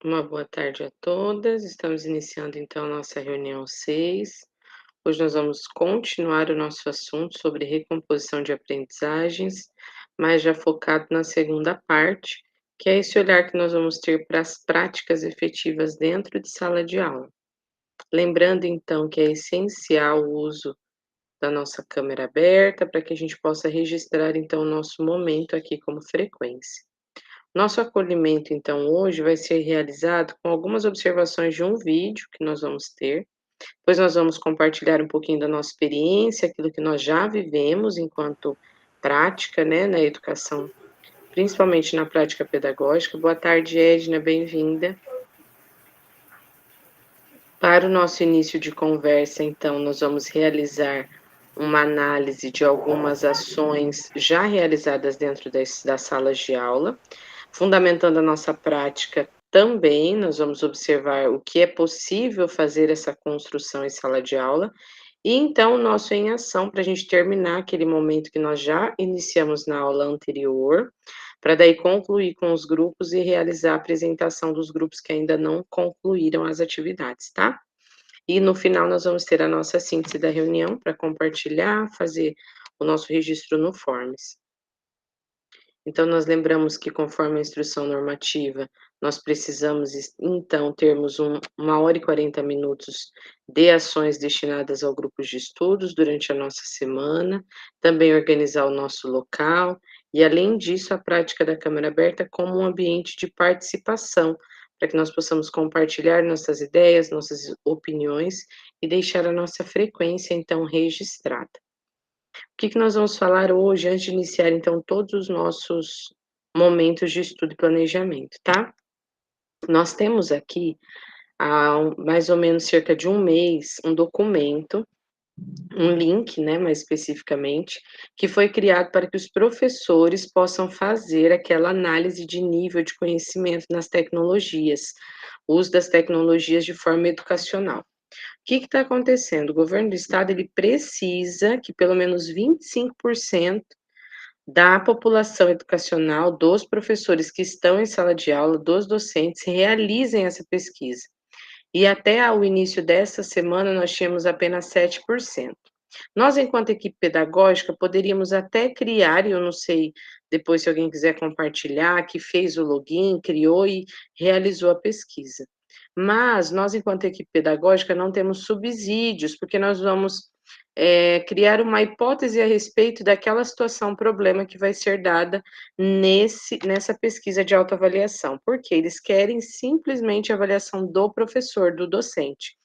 Uma boa tarde a todas. Estamos iniciando então a nossa reunião 6. Hoje nós vamos continuar o nosso assunto sobre recomposição de aprendizagens, mas já focado na segunda parte, que é esse olhar que nós vamos ter para as práticas efetivas dentro de sala de aula. Lembrando então que é essencial o uso da nossa câmera aberta para que a gente possa registrar então o nosso momento aqui como frequência. Nosso acolhimento, então, hoje vai ser realizado com algumas observações de um vídeo que nós vamos ter, depois nós vamos compartilhar um pouquinho da nossa experiência, aquilo que nós já vivemos enquanto prática, né, na educação, principalmente na prática pedagógica. Boa tarde, Edna, bem-vinda. Para o nosso início de conversa, então, nós vamos realizar uma análise de algumas ações já realizadas dentro das salas de aula. Fundamentando a nossa prática também, nós vamos observar o que é possível fazer essa construção em sala de aula, e então o nosso em ação para a gente terminar aquele momento que nós já iniciamos na aula anterior, para daí concluir com os grupos e realizar a apresentação dos grupos que ainda não concluíram as atividades, tá? E no final nós vamos ter a nossa síntese da reunião para compartilhar, fazer o nosso registro no Forms. Então, nós lembramos que, conforme a instrução normativa, nós precisamos, então, termos 1 hora e 40 minutos de ações destinadas ao grupo de estudos durante a nossa semana, também organizar o nosso local, e, além disso, a prática da câmara aberta como um ambiente de participação, para que nós possamos compartilhar nossas ideias, nossas opiniões e deixar a nossa frequência, então, registrada. O que que nós vamos falar hoje, antes de iniciar, então, todos os nossos momentos de estudo e planejamento, tá? Nós temos aqui, há mais ou menos cerca de um mês, um documento, um link, né, mais especificamente, que foi criado para que os professores possam fazer aquela análise de nível de conhecimento nas tecnologias, o uso das tecnologias de forma educacional. O que está acontecendo? O governo do estado ele precisa que pelo menos 25% da população educacional, dos professores que estão em sala de aula, dos docentes, realizem essa pesquisa. E até o início dessa semana nós tínhamos apenas 7%. Nós, enquanto equipe pedagógica, poderíamos até criar, e eu não sei depois se alguém quiser compartilhar, que fez o login, criou e realizou a pesquisa. Mas nós, enquanto equipe pedagógica, não temos subsídios, porque nós vamos criar uma hipótese a respeito daquela situação, problema que vai ser dada nessa pesquisa de autoavaliação, porque eles querem simplesmente a avaliação do professor, do docente.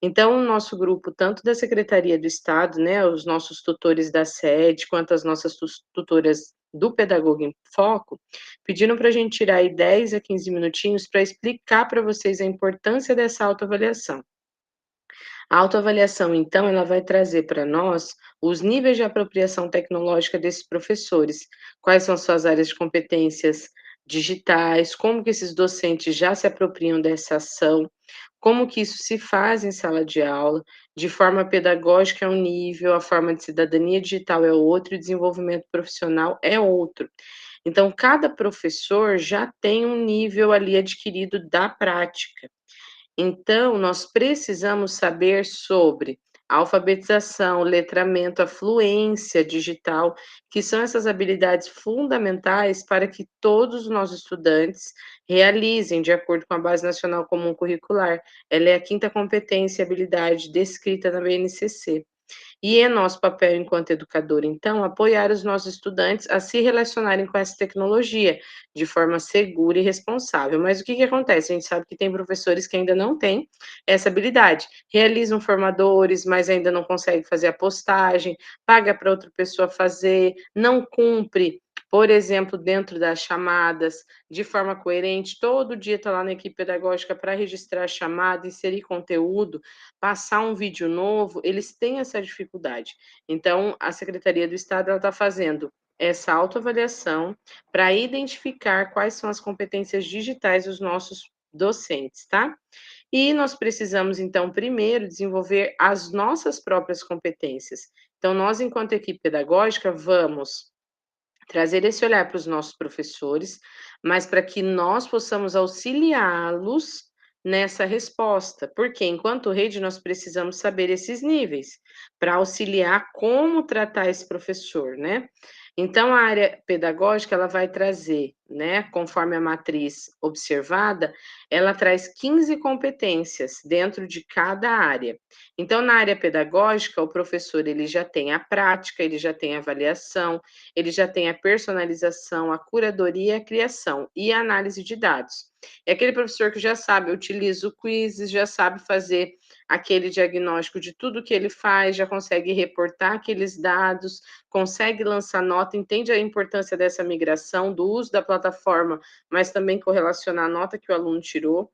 Então, o nosso grupo, tanto da Secretaria do Estado, né, os nossos tutores da sede, quanto as nossas tutoras do Pedagogo em Foco, pediram para a gente tirar aí 10 a 15 minutinhos para explicar para vocês a importância dessa autoavaliação. A autoavaliação, então, ela vai trazer para nós os níveis de apropriação tecnológica desses professores, quais são suas áreas de competências digitais, como que esses docentes já se apropriam dessa ação, como que isso se faz em sala de aula, de forma pedagógica é um nível, a forma de cidadania digital é outro e o desenvolvimento profissional é outro. Então, cada professor já tem um nível ali adquirido da prática. Então, nós precisamos saber sobre a alfabetização, letramento, a fluência digital, que são essas habilidades fundamentais para que todos os nossos estudantes realizem de acordo com a Base Nacional Comum Curricular. Ela é a quinta competência e habilidade descrita na BNCC. E é nosso papel enquanto educador, então, apoiar os nossos estudantes a se relacionarem com essa tecnologia de forma segura e responsável. Mas o que que acontece? A gente sabe que tem professores que ainda não têm essa habilidade, realizam formadores, mas ainda não conseguem fazer a postagem, paga para outra pessoa fazer, não cumpre, por exemplo, dentro das chamadas, de forma coerente, todo dia está lá na equipe pedagógica para registrar a chamada, inserir conteúdo, passar um vídeo novo, eles têm essa dificuldade. Então, a Secretaria do Estado ela está fazendo essa autoavaliação para identificar quais são as competências digitais dos nossos docentes, tá? E nós precisamos, então, primeiro desenvolver as nossas próprias competências. Então, nós, enquanto equipe pedagógica, vamos trazer esse olhar para os nossos professores, mas para que nós possamos auxiliá-los nessa resposta, porque enquanto rede nós precisamos saber esses níveis, para auxiliar como tratar esse professor, né. Então a área pedagógica ela vai trazer, né, conforme a matriz observada, ela traz 15 competências dentro de cada área. Então na área pedagógica o professor ele já tem a prática, ele já tem a avaliação, ele já tem a personalização, a curadoria, a criação e a análise de dados. É aquele professor que já sabe, utiliza o quizzes, já sabe fazer aquele diagnóstico de tudo que ele faz, já consegue reportar aqueles dados, consegue lançar nota, entende a importância dessa migração, do uso da plataforma, mas também correlacionar a nota que o aluno tirou.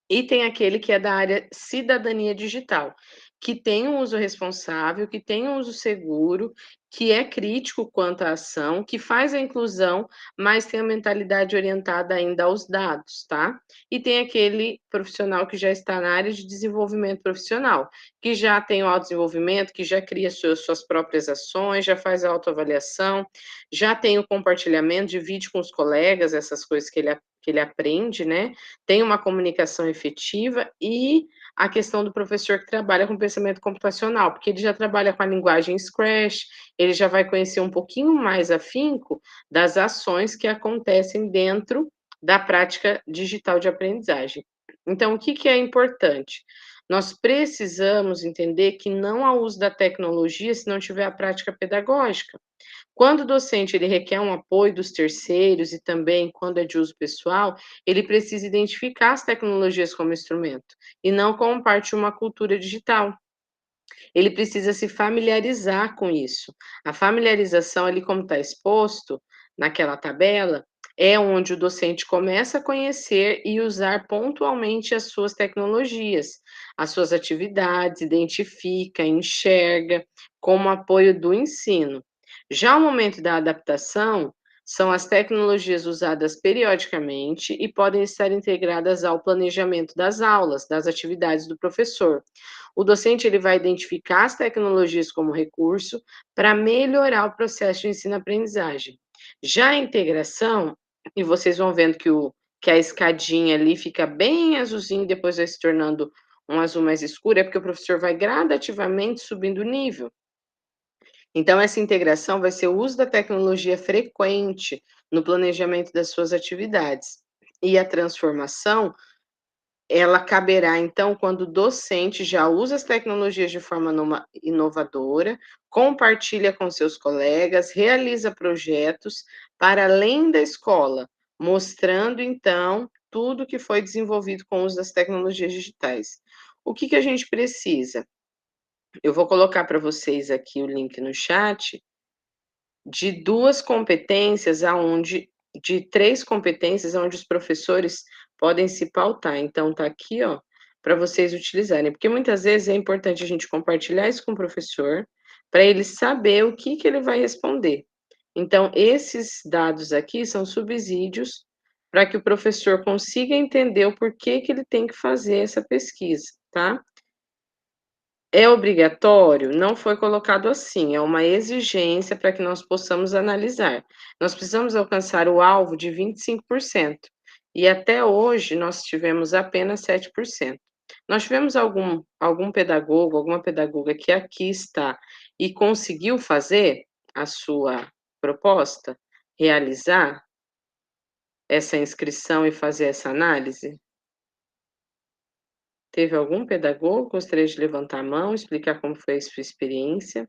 E tem aquele que é da área cidadania digital, que tem um uso responsável, que tem um uso seguro, que é crítico quanto à ação, que faz a inclusão, mas tem a mentalidade orientada ainda aos dados, tá? E tem aquele profissional que já está na área de desenvolvimento profissional, que já tem o autodesenvolvimento, que já cria suas próprias ações, já faz a autoavaliação, já tem o compartilhamento, divide com os colegas essas coisas que ele aprende, né? Tem uma comunicação efetiva e a questão do professor que trabalha com pensamento computacional, porque ele já trabalha com a linguagem Scratch, ele já vai conhecer um pouquinho mais afinco das ações que acontecem dentro da prática digital de aprendizagem. Então, o que que é importante? Nós precisamos entender que não há uso da tecnologia se não tiver a prática pedagógica. Quando o docente ele requer um apoio dos terceiros e também quando é de uso pessoal, ele precisa identificar as tecnologias como instrumento e não como parte de uma cultura digital. Ele precisa se familiarizar com isso. A familiarização ali, como está exposto naquela tabela, é onde o docente começa a conhecer e usar pontualmente as suas tecnologias, as suas atividades, identifica, enxerga, como apoio do ensino. Já o momento da adaptação são as tecnologias usadas periodicamente e podem estar integradas ao planejamento das aulas, das atividades do professor. O docente ele vai identificar as tecnologias como recurso para melhorar o processo de ensino-aprendizagem. Já a integração, e vocês vão vendo que a escadinha ali fica bem azulzinho, depois vai se tornando um azul mais escuro, é porque o professor vai gradativamente subindo o nível. Então, essa integração vai ser o uso da tecnologia frequente no planejamento das suas atividades. E a transformação ela caberá, então, quando o docente já usa as tecnologias de forma inovadora, compartilha com seus colegas, realiza projetos para além da escola, mostrando, então, tudo que foi desenvolvido com o uso das tecnologias digitais. O que que a gente precisa? Eu vou colocar para vocês aqui o link no chat de 2 competências aonde de 3 competências onde os professores podem se pautar. Então tá aqui, ó, para vocês utilizarem, porque muitas vezes é importante a gente compartilhar isso com o professor, para ele saber o que que ele vai responder. Então esses dados aqui são subsídios para que o professor consiga entender o porquê que ele tem que fazer essa pesquisa, tá? É obrigatório? Não foi colocado assim, é uma exigência para que nós possamos analisar. Nós precisamos alcançar o alvo de 25%, e até hoje nós tivemos apenas 7%. Nós tivemos algum pedagogo, alguma pedagoga que aqui está e conseguiu fazer a sua proposta, realizar essa inscrição e fazer essa análise? Teve algum pedagogo? Gostaria de levantar a mão, explicar como foi a sua experiência.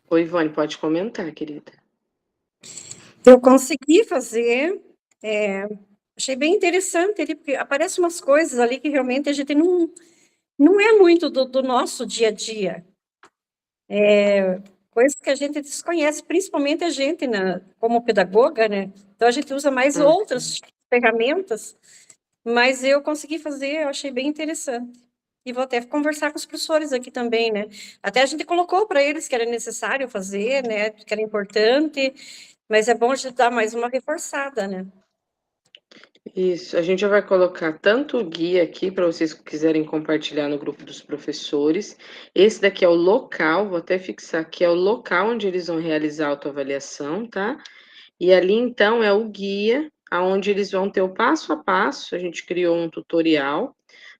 Oi, Ivone, pode comentar, querida. Eu consegui fazer, achei bem interessante ali, porque aparecem umas coisas ali que realmente a gente não é muito do nosso dia a dia. Coisas que a gente desconhece, principalmente a gente, como pedagoga, né? Então a gente usa mais outras ferramentas, mas eu consegui fazer, eu achei bem interessante. E vou até conversar com os professores aqui também, né? Até a gente colocou para eles que era necessário fazer, né? Que era importante, mas é bom a gente dar mais uma reforçada, né? Isso, a gente já vai colocar tanto o guia aqui para vocês que quiserem compartilhar no grupo dos professores. Esse daqui é o local, vou até fixar aqui, é o local onde eles vão realizar a autoavaliação, tá? E ali então é o guia, aonde eles vão ter o passo a passo, a gente criou um tutorial,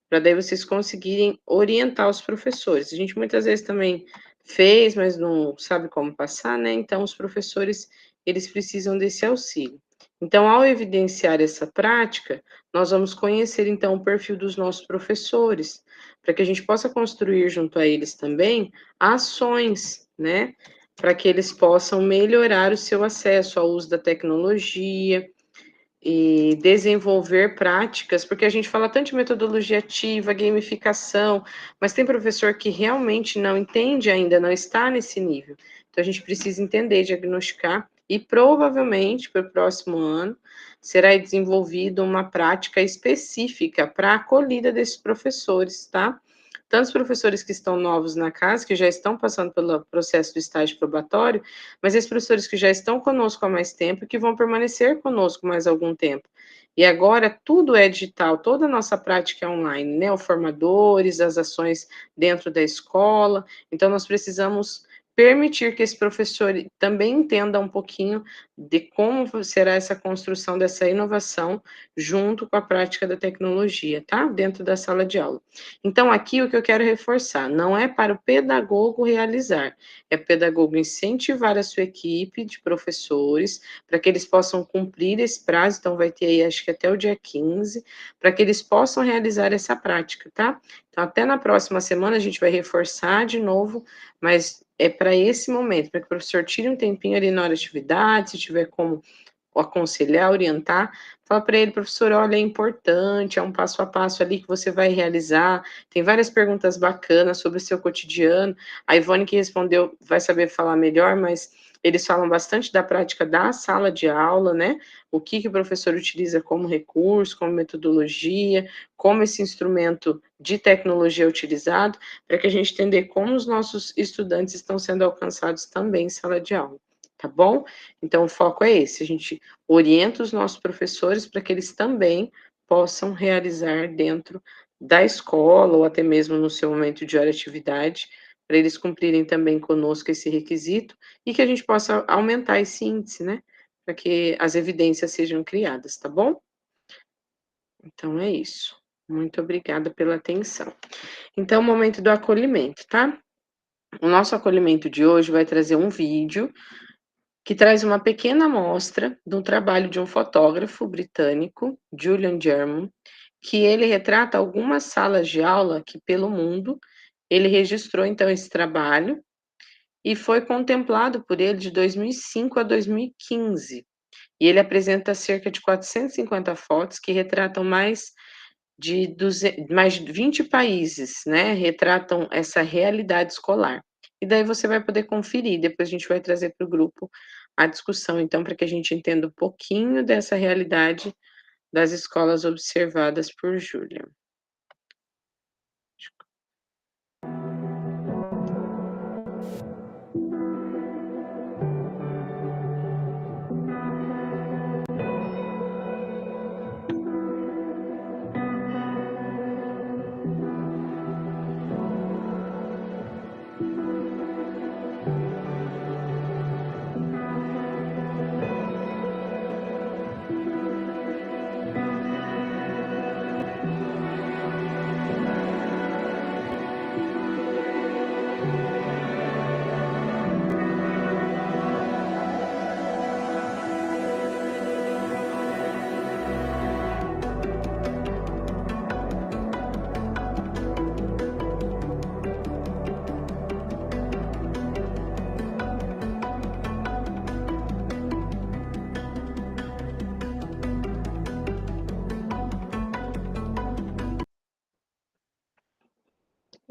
para daí vocês conseguirem orientar os professores. A gente muitas vezes também fez, mas não sabe como passar, né? Então os professores, eles precisam desse auxílio. Então, ao evidenciar essa prática, nós vamos conhecer então o perfil dos nossos professores, para que a gente possa construir junto a eles também ações, né? Para que eles possam melhorar o seu acesso ao uso da tecnologia, e desenvolver práticas, porque a gente fala tanto de metodologia ativa, gamificação, mas tem professor que realmente não entende ainda, não está nesse nível. Então a gente precisa entender, diagnosticar e provavelmente para o próximo ano será desenvolvida uma prática específica para a acolhida desses professores, tá? Tanto os professores que estão novos na casa, que já estão passando pelo processo do estágio probatório, mas esses professores que já estão conosco há mais tempo e que vão permanecer conosco mais algum tempo. E agora tudo é digital, toda a nossa prática é online, né? Os formadores, as ações dentro da escola. Então, nós precisamos permitir que esse professor também entenda um pouquinho de como será essa construção dessa inovação junto com a prática da tecnologia, tá? Dentro da sala de aula. Então, aqui o que eu quero reforçar, não é para o pedagogo realizar, é o pedagogo incentivar a sua equipe de professores, para que eles possam cumprir esse prazo, então vai ter aí, acho que até o dia 15, para que eles possam realizar essa prática, tá? Então, até na próxima semana a gente vai reforçar de novo, mas é para esse momento, para que o professor tire um tempinho ali na hora de atividade, se tiver como aconselhar, orientar, fala para ele, professor, olha, é importante, é um passo a passo ali que você vai realizar, tem várias perguntas bacanas sobre o seu cotidiano, a Ivone que respondeu vai saber falar melhor, mas eles falam bastante da prática da sala de aula, né, o que o professor utiliza como recurso, como metodologia, como esse instrumento de tecnologia é utilizado, para que a gente entender como os nossos estudantes estão sendo alcançados também em sala de aula, tá bom? Então, o foco é esse, a gente orienta os nossos professores para que eles também possam realizar dentro da escola ou até mesmo no seu momento de hora de atividade, para eles cumprirem também conosco esse requisito e que a gente possa aumentar esse índice, né? Para que as evidências sejam criadas, tá bom? Então é isso. Muito obrigada pela atenção. Então, o momento do acolhimento, tá? O nosso acolhimento de hoje vai trazer um vídeo que traz uma pequena amostra do trabalho de um fotógrafo britânico, Julian German, que ele retrata algumas salas de aula que pelo mundo ele registrou então esse trabalho e foi contemplado por ele de 2005 a 2015. E ele apresenta cerca de 450 fotos que retratam mais de 20 países, né, retratam essa realidade escolar. E daí você vai poder conferir, depois a gente vai trazer para o grupo a discussão, então, para que a gente entenda um pouquinho dessa realidade das escolas observadas por Júlia.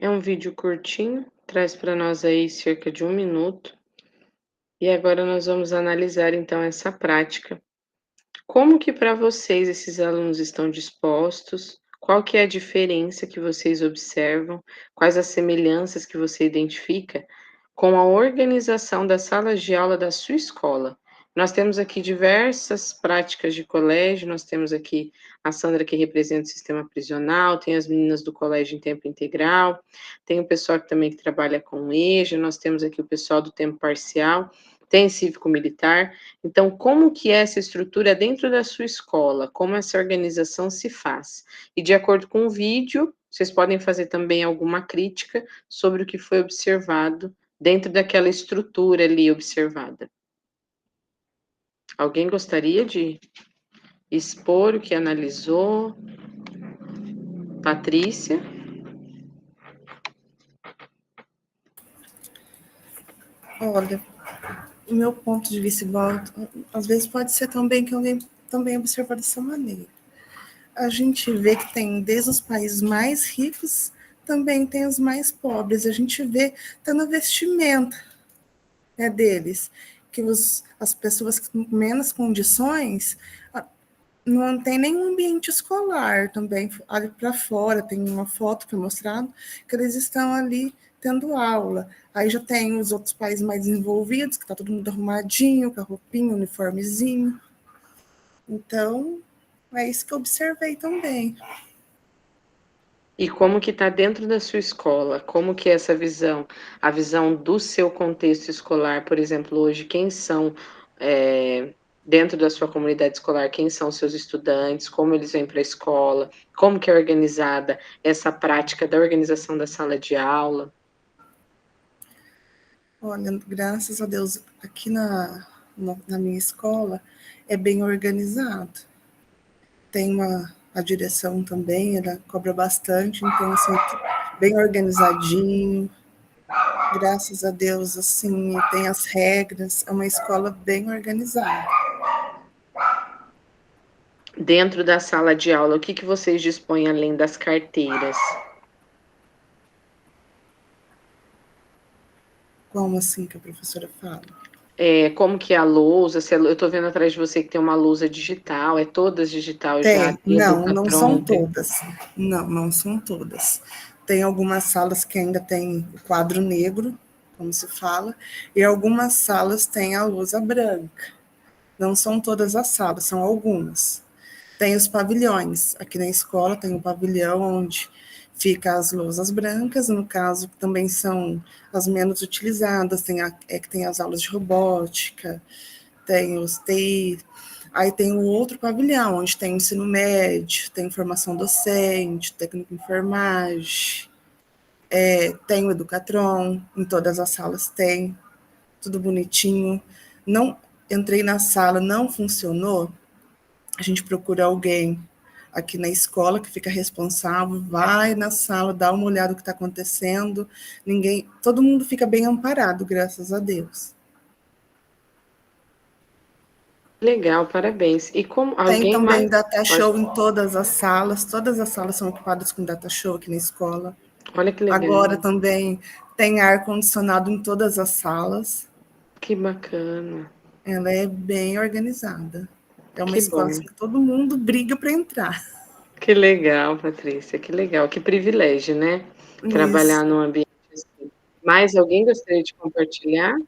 É um vídeo curtinho, traz para nós aí cerca de 1 minuto. E agora nós vamos analisar então essa prática. Como que para vocês esses alunos estão dispostos? Qual que é a diferença que vocês observam? Quais as semelhanças que você identifica com a organização das salas de aula da sua escola? Nós temos aqui diversas práticas de colégio, nós temos aqui a Sandra que representa o sistema prisional, tem as meninas do colégio em tempo integral, tem o pessoal que também que trabalha com EJA, nós temos aqui o pessoal do tempo parcial, tem cívico-militar. Então, como que é essa estrutura dentro da sua escola? Como essa organização se faz? E de acordo com o vídeo, vocês podem fazer também alguma crítica sobre o que foi observado dentro daquela estrutura ali observada. Alguém gostaria de expor o que analisou? Patrícia? Olha, o meu ponto de vista, igual, às vezes pode ser também que alguém também observa dessa maneira. A gente vê que tem desde os países mais ricos, também tem os mais pobres. A gente vê até na vestimenta, né, deles, que as pessoas com menos condições não tem nenhum ambiente escolar também, ali para fora, tem uma foto que é mostrado, que eles estão ali tendo aula. Aí já tem os outros países mais desenvolvidos, que está todo mundo arrumadinho, com a roupinha, uniformezinho. Então, é isso que eu observei também. E como que está dentro da sua escola? Como que é essa visão? A visão do seu contexto escolar, por exemplo, hoje, quem são, dentro da sua comunidade escolar, quem são seus estudantes, como eles vêm para a escola, como que é organizada essa prática da organização da sala de aula? Olha, graças a Deus, aqui na minha escola é bem organizado. Tem a direção também, ela cobra bastante, então, assim, bem organizadinho. Graças a Deus, assim, tem as regras, é uma escola bem organizada. Dentro da sala de aula, o que que vocês dispõem além das carteiras? Como assim que a professora fala? Como que é a lousa? Se eu estou vendo atrás de você que tem uma lousa digital, é todas digital já? Tem, Tem não são Educatron? todas. Não são todas. Tem algumas salas que ainda tem o quadro negro, como se fala, e algumas salas têm a lousa branca. Não são todas as salas, são algumas. Tem os pavilhões. Aqui na escola tem um pavilhão onde fica as lousas brancas, no caso, também são as menos utilizadas, que tem as aulas de robótica, tem os TI. Aí tem o outro pavilhão, onde tem o ensino médio, tem formação docente, técnico em enfermagem, tem o Educatron, em todas as salas tem, tudo bonitinho. Não entrei na sala, não funcionou, a gente procura alguém aqui na escola que fica responsável, vai na sala, dá uma olhada no que está acontecendo, todo mundo fica bem amparado, graças a Deus. Legal, parabéns. E como Tem alguém mais também data pode show em todas as salas são equipadas com data show aqui na escola. olha que Agora legal, também tem ar-condicionado em todas as salas. que bacana, Ela é bem organizada. É uma que escola bom, assim, que todo mundo briga para entrar. que legal, Patrícia, que legal, que privilégio, né? Isso. Trabalhar num ambiente assim. Mais alguém gostaria de compartilhar?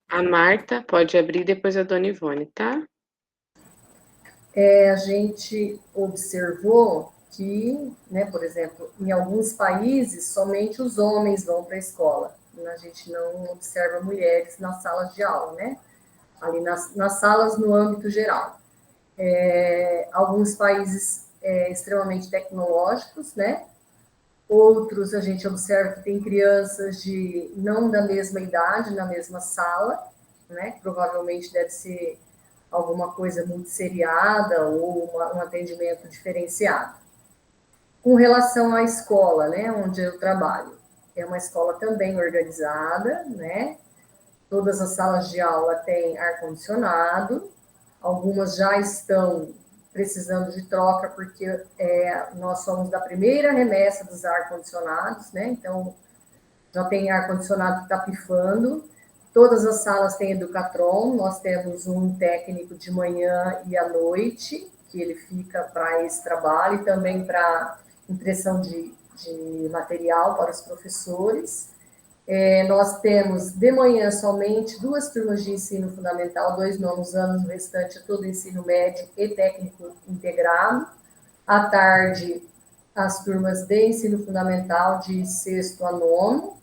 A Marta pode abrir, depois a Dona Ivone, tá? A gente observou que, né, por exemplo, em alguns países, somente os homens vão para a escola. A gente não observa mulheres nas salas de aula, né? Ali nas salas no âmbito geral. Alguns países extremamente tecnológicos, né? Outros a gente observa que tem crianças de não da mesma idade na mesma sala, né? Provavelmente deve ser alguma coisa muito seriada ou um atendimento diferenciado. Com relação à escola, né, onde eu trabalho, é uma escola também organizada, né? Todas as salas de aula têm ar-condicionado, algumas já estão precisando de troca, porque nós somos da primeira remessa dos ar-condicionados, né? Então, já tem ar-condicionado que está pifando. Todas as salas têm Educatron, nós temos um técnico de manhã e à noite, que ele fica para esse trabalho, e também para impressão de de material para os professores. Nós temos de manhã somente 2 turmas de ensino fundamental, 2 nonos anos, o restante é todo ensino médio e técnico integrado. À tarde, as turmas de ensino fundamental de 6º a 9º.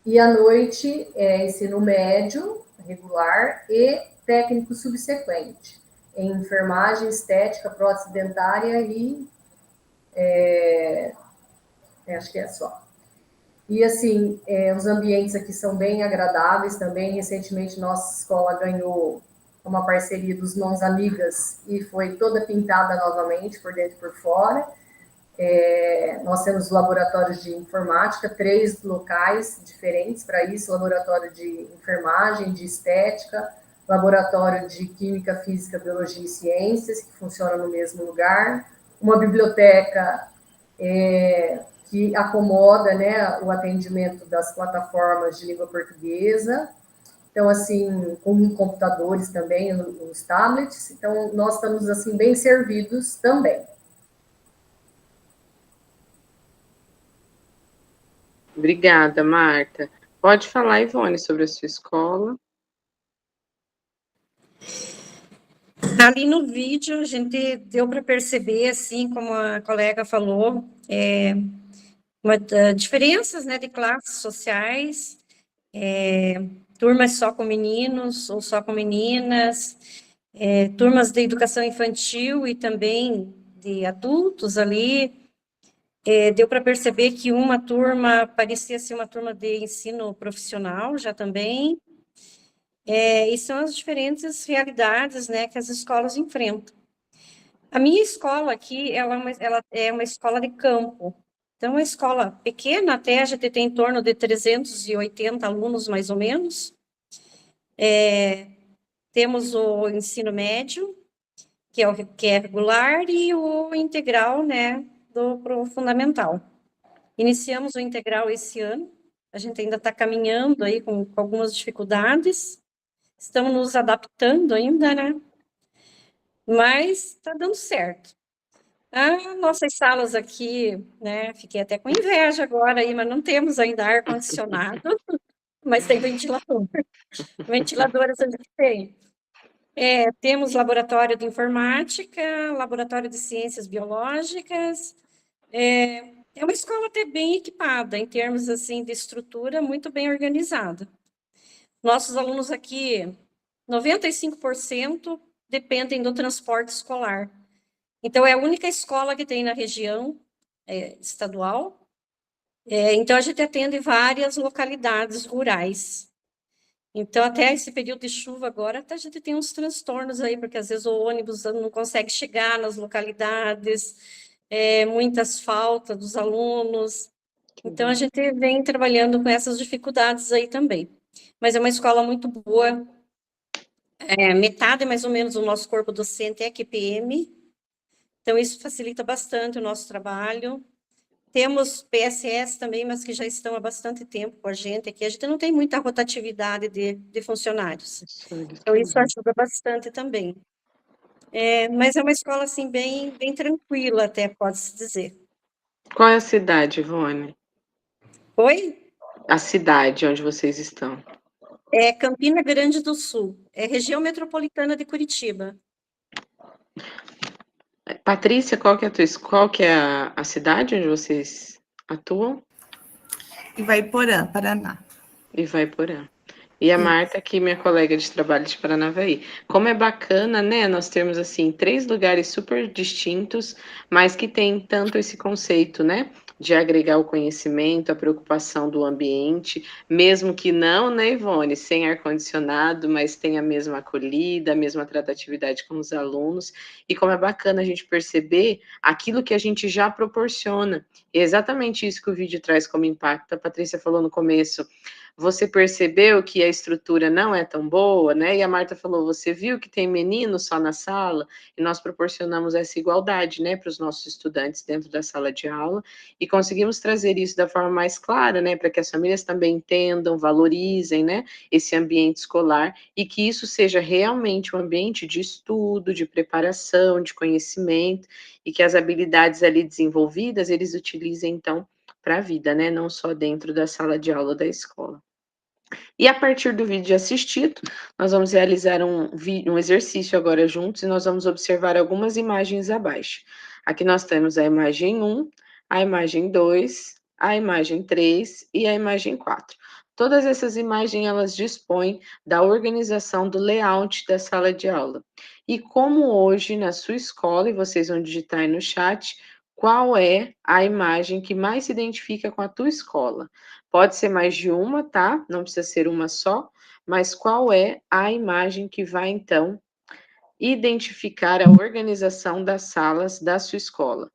E à noite, ensino médio regular e técnico subsequente, em enfermagem, estética, prótese dentária e acho que é só. E, assim, os ambientes aqui são bem agradáveis também. Recentemente, nossa escola ganhou uma parceria dos Mãos Amigas e foi toda pintada novamente, por dentro e por fora. Nós temos laboratórios de informática, 3 locais diferentes para isso, laboratório de enfermagem, de estética, laboratório de química, física, biologia e ciências, que funciona no mesmo lugar, uma biblioteca que acomoda, né, o atendimento das plataformas de língua portuguesa, então, assim, com computadores também, os tablets, então nós estamos, assim, bem servidos também. Obrigada, Marta. Pode falar, Ivone, sobre a sua escola. Ali no vídeo, a gente deu para perceber, assim, como a colega falou, diferenças, né, de classes sociais, turmas só com meninos ou só com meninas, turmas de educação infantil e também de adultos ali. Deu para perceber que uma turma parecia ser uma turma de ensino profissional já também. E são as diferentes realidades, né, que as escolas enfrentam. A minha escola aqui, ela é uma escola de campo. Então, é uma escola pequena, até a gente tem em torno de 380 alunos, mais ou menos. Temos o ensino médio, que é regular, e o integral, né, pro fundamental. Iniciamos o integral esse ano, a gente ainda está caminhando aí com algumas dificuldades, estamos nos adaptando ainda, né? Mas está dando certo. Nossas salas aqui, né, fiquei até com inveja agora aí, mas não temos ainda ar-condicionado, mas tem ventilador. Ventiladores a gente tem. Temos laboratório de informática, laboratório de ciências biológicas. É uma escola até bem equipada, em termos assim de estrutura, muito bem organizada. Nossos alunos aqui, 95% dependem do transporte escolar. Então, é a única escola que tem na região estadual. Então, a gente atende várias localidades rurais. Então, até esse período de chuva agora, até a gente tem uns transtornos aí, porque às vezes o ônibus não consegue chegar nas localidades, muitas faltas dos alunos. Então, a gente vem trabalhando com essas dificuldades aí também. Mas é uma escola muito boa. Metade, mais ou menos, do nosso corpo docente é QPM. Então, isso facilita bastante o nosso trabalho. Temos PSS também, mas que já estão há bastante tempo com a gente aqui. A gente não tem muita rotatividade de funcionários. Então, isso ajuda bastante também. Mas é uma escola, assim, bem tranquila, até pode-se dizer. Qual é a cidade, Ivone? Oi? A cidade onde vocês estão. É Campina Grande do Sul. É região metropolitana de Curitiba. Patrícia, qual que é a cidade onde vocês atuam? Ivaiporã, Paraná. Ivaiporã. E a Marta, aqui, minha colega de trabalho de Paranavaí. Como é bacana, né, nós termos, assim, 3 lugares super distintos, mas que tem tanto esse conceito, né, de agregar o conhecimento, a preocupação do ambiente, mesmo que não, né, Ivone, sem ar-condicionado, mas tem a mesma acolhida, a mesma tratatividade com os alunos, e como é bacana a gente perceber aquilo que a gente já proporciona. E é exatamente isso que o vídeo traz como impacto. A Patrícia falou no começo, você percebeu que a estrutura não é tão boa, né? E a Marta falou, você viu que tem menino só na sala? E nós proporcionamos essa igualdade, né, para os nossos estudantes dentro da sala de aula e conseguimos trazer isso da forma mais clara, né, para que as famílias também entendam, valorizem, né, esse ambiente escolar e que isso seja realmente um ambiente de estudo, de preparação, de conhecimento e que as habilidades ali desenvolvidas eles utilizem utilize, então, para a vida, né? Não só dentro da sala de aula da escola. E a partir do vídeo assistido, nós vamos realizar um exercício agora juntos e nós vamos observar algumas imagens abaixo. Aqui nós temos a imagem 1, a imagem 2, a imagem 3 e a imagem 4. Todas essas imagens, elas dispõem da organização do layout da sala de aula. E como hoje na sua escola, e vocês vão digitar aí no chat, qual é a imagem que mais se identifica com a tua escola? Pode ser mais de uma, tá? Não precisa ser uma só, mas qual é a imagem que vai, então, identificar a organização das salas da sua escola?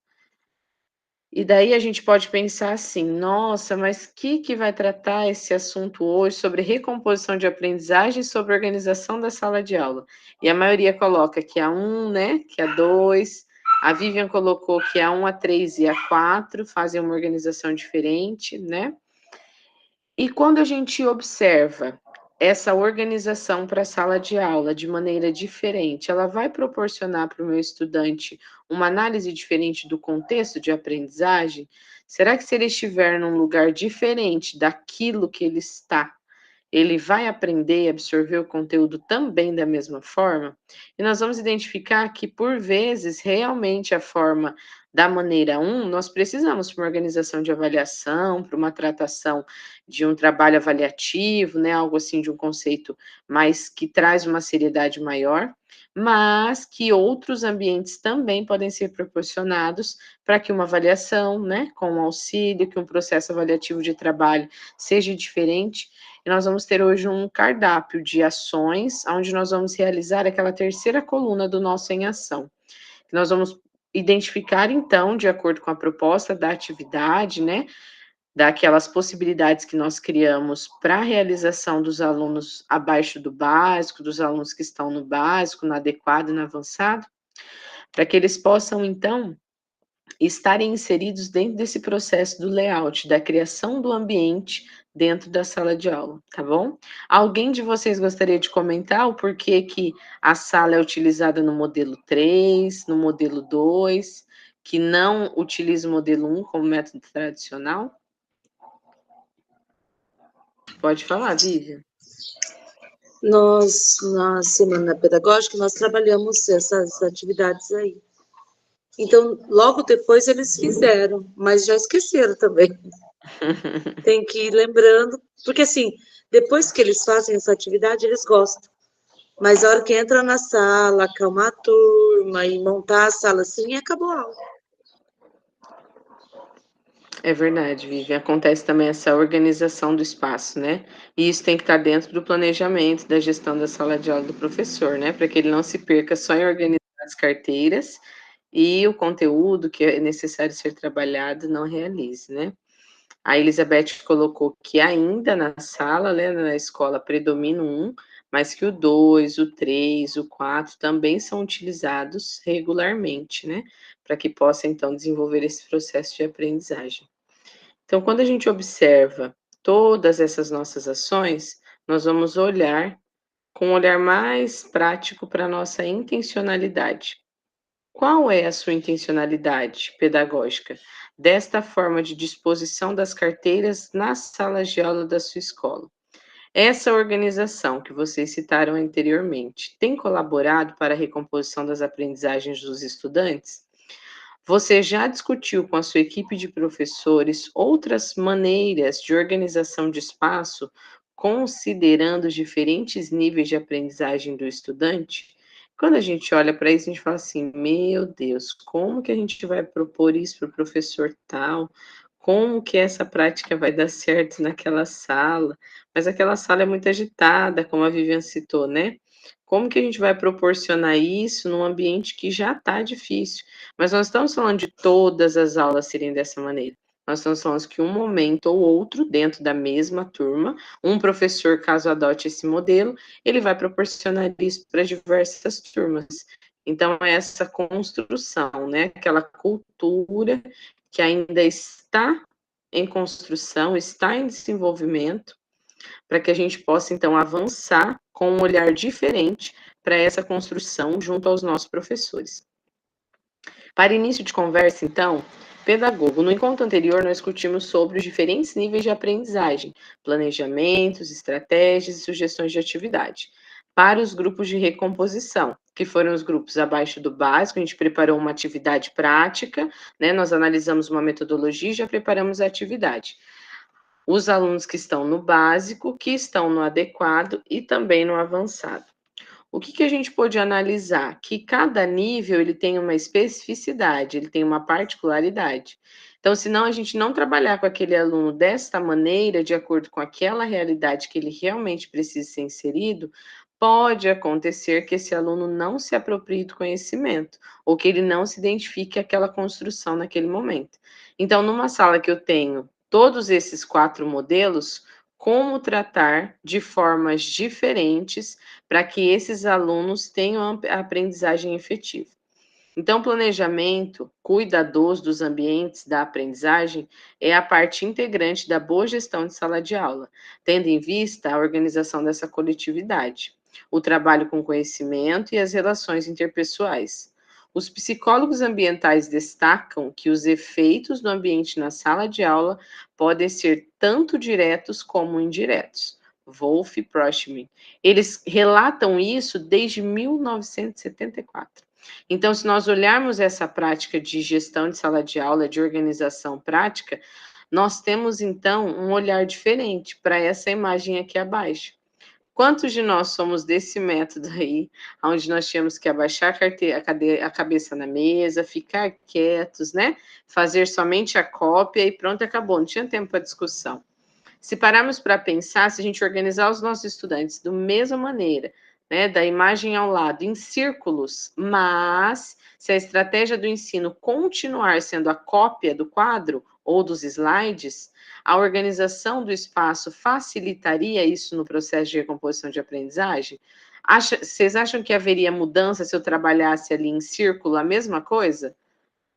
E daí a gente pode pensar assim, nossa, mas que vai tratar esse assunto hoje sobre recomposição de aprendizagem e sobre organização da sala de aula? E a maioria coloca que a 1, né, que a 2, a Vivian colocou que a 1, a 3 e a 4 fazem uma organização diferente, né? E quando a gente observa essa organização para a sala de aula de maneira diferente, ela vai proporcionar para o meu estudante uma análise diferente do contexto de aprendizagem? Será que se ele estiver num lugar diferente daquilo que ele está, ele vai aprender e absorver o conteúdo também da mesma forma? E nós vamos identificar que, por vezes, realmente a forma da maneira 1, nós precisamos para uma organização de avaliação, para uma tratação de um trabalho avaliativo, né, algo assim de um conceito mais que traz uma seriedade maior, mas que outros ambientes também podem ser proporcionados para que uma avaliação, né, com um auxílio, que um processo avaliativo de trabalho seja diferente. E nós vamos ter hoje um cardápio de ações, onde nós vamos realizar aquela terceira coluna do nosso Em Ação. Nós vamos identificar, então, de acordo com a proposta da atividade, né, daquelas possibilidades que nós criamos para a realização dos alunos abaixo do básico, dos alunos que estão no básico, no adequado e no avançado, para que eles possam, então, estarem inseridos dentro desse processo do layout, da criação do ambiente dentro da sala de aula, tá bom? Alguém de vocês gostaria de comentar o porquê que a sala é utilizada no modelo 3, no modelo 2, que não utiliza o modelo 1 como método tradicional? Pode falar, Vivian. Nós, na semana pedagógica, nós trabalhamos essas atividades aí. Então, logo depois eles fizeram, mas já esqueceram também. Tem que ir lembrando, porque assim, depois que eles fazem essa atividade, eles gostam. Mas a hora que entra na sala, acalmar a turma e montar a sala assim, acabou a aula. É verdade, Vivian. Acontece também essa organização do espaço, né? E isso tem que estar dentro do planejamento, da gestão da sala de aula do professor, né? Para que ele não se perca só em organizar as carteiras e o conteúdo que é necessário ser trabalhado não realize, né? A Elizabeth colocou que ainda na sala, né, na escola, predomina o 1, mas que o 2, o 3, o 4 também são utilizados regularmente, né? Para que possa, então, desenvolver esse processo de aprendizagem. Então, quando a gente observa todas essas nossas ações, nós vamos olhar com um olhar mais prático para a nossa intencionalidade. Qual é a sua intencionalidade pedagógica desta forma de disposição das carteiras nas salas de aula da sua escola? Essa organização que vocês citaram anteriormente tem colaborado para a recomposição das aprendizagens dos estudantes? Você já discutiu com a sua equipe de professores outras maneiras de organização de espaço, considerando os diferentes níveis de aprendizagem do estudante? Quando a gente olha para isso, a gente fala assim: meu Deus, como que a gente vai propor isso para o professor tal? Como que essa prática vai dar certo naquela sala? Mas aquela sala é muito agitada, como a Vivian citou, né? Como que a gente vai proporcionar isso num ambiente que já está difícil? Mas nós estamos falando de todas as aulas serem dessa maneira. Nós estamos falando que um momento ou outro, dentro da mesma turma, um professor, caso adote esse modelo, ele vai proporcionar isso para diversas turmas. Então, é essa construção, né? Aquela cultura que ainda está em construção, está em desenvolvimento, para que a gente possa, então, avançar com um olhar diferente para essa construção junto aos nossos professores. Para início de conversa, então, Pedagogo. No encontro anterior, nós discutimos sobre os diferentes níveis de aprendizagem, planejamentos, estratégias e sugestões de atividade. Para os grupos de recomposição, que foram os grupos abaixo do básico, a gente preparou uma atividade prática, né? Nós analisamos uma metodologia e já preparamos a atividade. Os alunos que estão no básico, que estão no adequado e também no avançado. O que a gente pôde analisar? Que cada nível ele tem uma especificidade, ele tem uma particularidade. Então, se não a gente não trabalhar com aquele aluno desta maneira, de acordo com aquela realidade que ele realmente precisa ser inserido, pode acontecer que esse aluno não se aproprie do conhecimento, ou que ele não se identifique aquela construção naquele momento. Então, numa sala que eu tenho todos esses 4 modelos, como tratar de formas diferentes para que esses alunos tenham a aprendizagem efetiva. Então, planejamento cuidadoso dos ambientes da aprendizagem é a parte integrante da boa gestão de sala de aula, tendo em vista a organização dessa coletividade, o trabalho com conhecimento e as relações interpessoais. Os psicólogos ambientais destacam que os efeitos do ambiente na sala de aula podem ser tanto diretos como indiretos. Wolf e Prochman. Eles relatam isso desde 1974. Então, se nós olharmos essa prática de gestão de sala de aula, de organização prática, nós temos, então, um olhar diferente para essa imagem aqui abaixo. Quantos de nós somos desse método aí, onde nós tínhamos que abaixar a cabeça na mesa, ficar quietos, né? Fazer somente a cópia e pronto, acabou, não tinha tempo para discussão. Se pararmos para pensar, se a gente organizar os nossos estudantes da mesma maneira, né, da imagem ao lado, em círculos, mas se a estratégia do ensino continuar sendo a cópia do quadro ou dos slides, a organização do espaço facilitaria isso no processo de recomposição de aprendizagem? Vocês acham que haveria mudança se eu trabalhasse ali em círculo a mesma coisa?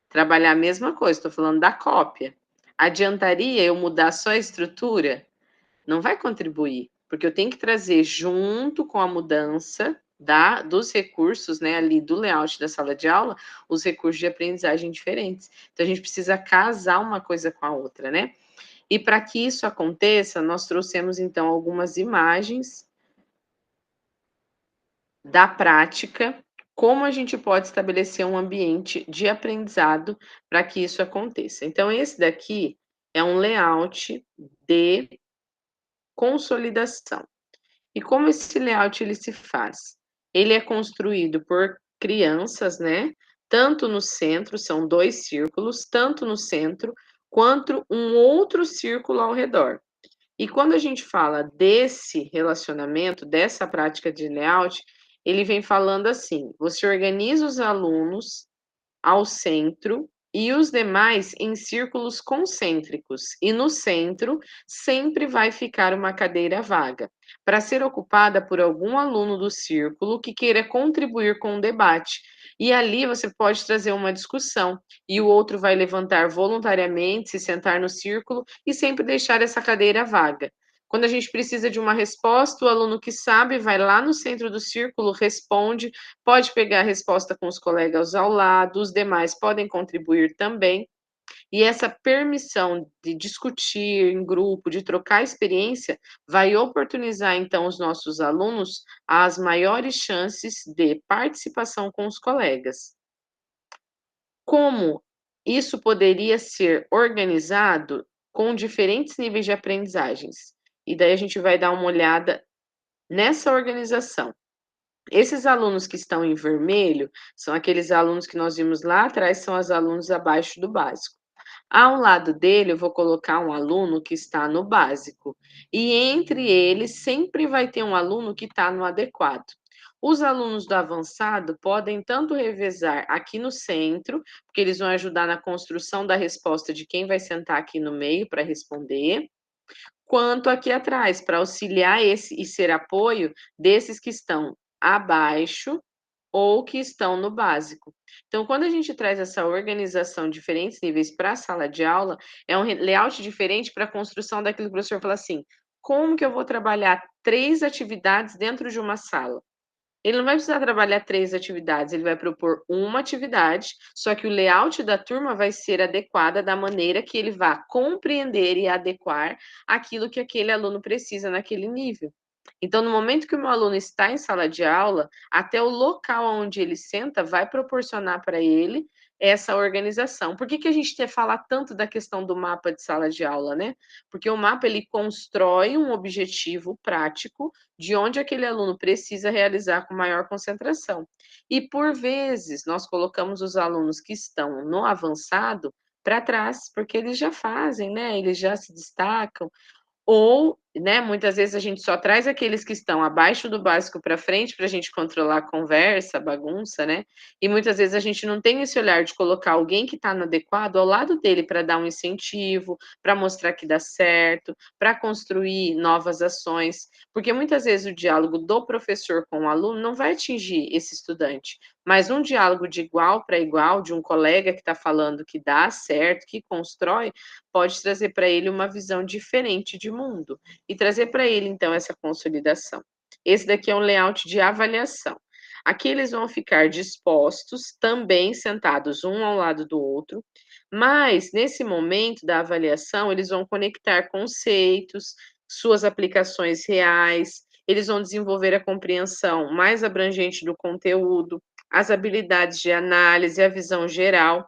Trabalhar a mesma coisa, estou falando da cópia. Adiantaria eu mudar só a estrutura? Não vai contribuir, porque eu tenho que trazer junto com a mudança dos recursos, né, ali do layout da sala de aula, os recursos de aprendizagem diferentes. Então, a gente precisa casar uma coisa com a outra, né? E para que isso aconteça, nós trouxemos, então, algumas imagens da prática, como a gente pode estabelecer um ambiente de aprendizado para que isso aconteça. Então, esse daqui é um layout de consolidação. E como esse layout ele se faz? Ele é construído por crianças, né? Tanto no centro, são 2 círculos, tanto no centro, quanto um outro círculo ao redor. E quando a gente fala desse relacionamento, dessa prática de layout, ele vem falando assim: você organiza os alunos ao centro e os demais em círculos concêntricos. E no centro sempre vai ficar uma cadeira vaga, para ser ocupada por algum aluno do círculo que queira contribuir com o debate. E ali você pode trazer uma discussão, e o outro vai levantar voluntariamente, se sentar no círculo e sempre deixar essa cadeira vaga. Quando a gente precisa de uma resposta, o aluno que sabe vai lá no centro do círculo, responde, pode pegar a resposta com os colegas ao lado, os demais podem contribuir também. E essa permissão de discutir em grupo, de trocar experiência, vai oportunizar, então, os nossos alunos as maiores chances de participação com os colegas. Como isso poderia ser organizado com diferentes níveis de aprendizagens? E daí a gente vai dar uma olhada nessa organização. Esses alunos que estão em vermelho são aqueles alunos que nós vimos lá atrás, são os alunos abaixo do básico. Ao lado dele, eu vou colocar um aluno que está no básico. E entre eles, sempre vai ter um aluno que está no adequado. Os alunos do avançado podem tanto revezar aqui no centro, porque eles vão ajudar na construção da resposta de quem vai sentar aqui no meio para responder, quanto aqui atrás, para auxiliar esse e ser apoio desses que estão abaixo ou que estão no básico. Então, quando a gente traz essa organização de diferentes níveis para a sala de aula, é um layout diferente para a construção daquilo que o professor fala assim: como que eu vou trabalhar 3 atividades dentro de uma sala? Ele não vai precisar trabalhar 3 atividades, ele vai propor uma atividade, só que o layout da turma vai ser adequada da maneira que ele vá compreender e adequar aquilo que aquele aluno precisa naquele nível. Então, no momento que o meu aluno está em sala de aula, até o local onde ele senta vai proporcionar para ele essa organização. Por que a gente fala tanto da questão do mapa de sala de aula, né? Porque o mapa ele constrói um objetivo prático de onde aquele aluno precisa realizar com maior concentração. E por vezes nós colocamos os alunos que estão no avançado para trás, porque eles já fazem, né? Eles já se destacam, ou, né, muitas vezes a gente só traz aqueles que estão abaixo do básico para frente, para a gente controlar a conversa, a bagunça, né, e muitas vezes a gente não tem esse olhar de colocar alguém que está no adequado ao lado dele para dar um incentivo, para mostrar que dá certo, para construir novas ações, porque muitas vezes o diálogo do professor com o aluno não vai atingir esse estudante, mas um diálogo de igual para igual, de um colega que está falando que dá certo, que constrói, pode trazer para ele uma visão diferente de mundo e trazer para ele, então, essa consolidação. Esse daqui é um layout de avaliação. Aqui eles vão ficar dispostos, também sentados um ao lado do outro, mas nesse momento da avaliação, eles vão conectar conceitos, suas aplicações reais, eles vão desenvolver a compreensão mais abrangente do conteúdo, as habilidades de análise, a visão geral.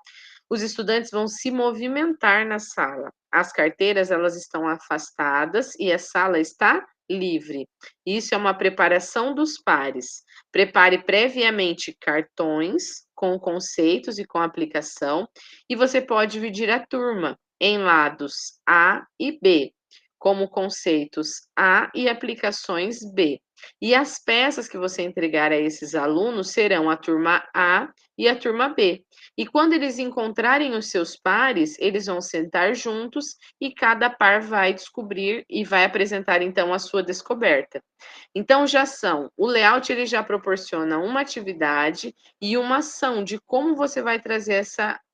Os estudantes vão se movimentar na sala. As carteiras, elas estão afastadas e a sala está livre. Isso é uma preparação dos pares. Prepare previamente cartões com conceitos e com aplicação, e você pode dividir a turma em lados A e B, como conceitos A e aplicações B. E as peças que você entregar a esses alunos serão a turma A e a turma B. E quando eles encontrarem os seus pares, eles vão sentar juntos e cada par vai descobrir e vai apresentar então a sua descoberta. Então já são, o layout ele já proporciona uma atividade e uma ação de como você vai trazer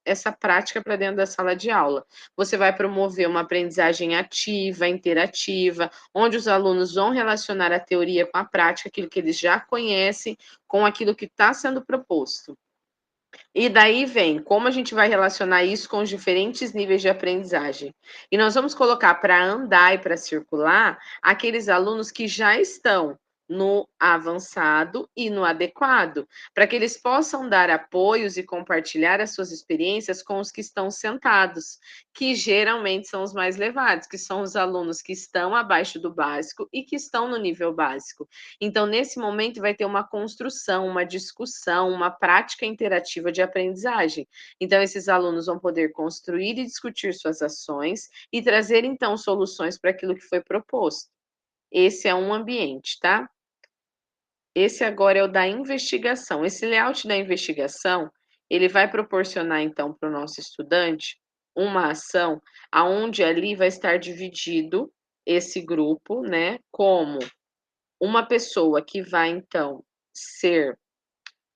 essa prática para dentro da sala de aula. Você vai promover uma aprendizagem ativa, interativa, onde os alunos vão relacionar a teoria com a prática, aquilo que eles já conhecem, com aquilo que está sendo proposto. E daí vem como a gente vai relacionar isso com os diferentes níveis de aprendizagem. E nós vamos colocar para andar e para circular aqueles alunos que já estão no avançado e no adequado, para que eles possam dar apoios e compartilhar as suas experiências com os que estão sentados, que geralmente são os mais levados, que são os alunos que estão abaixo do básico e que estão no nível básico. Então, nesse momento, vai ter uma construção, uma discussão, uma prática interativa de aprendizagem. Então, esses alunos vão poder construir e discutir suas ações e trazer, então, soluções para aquilo que foi proposto. Esse é um ambiente, tá? Esse agora é o da investigação. Esse layout da investigação, ele vai proporcionar, então, para o nosso estudante uma ação aonde ali vai estar dividido esse grupo, né, como uma pessoa que vai, então, ser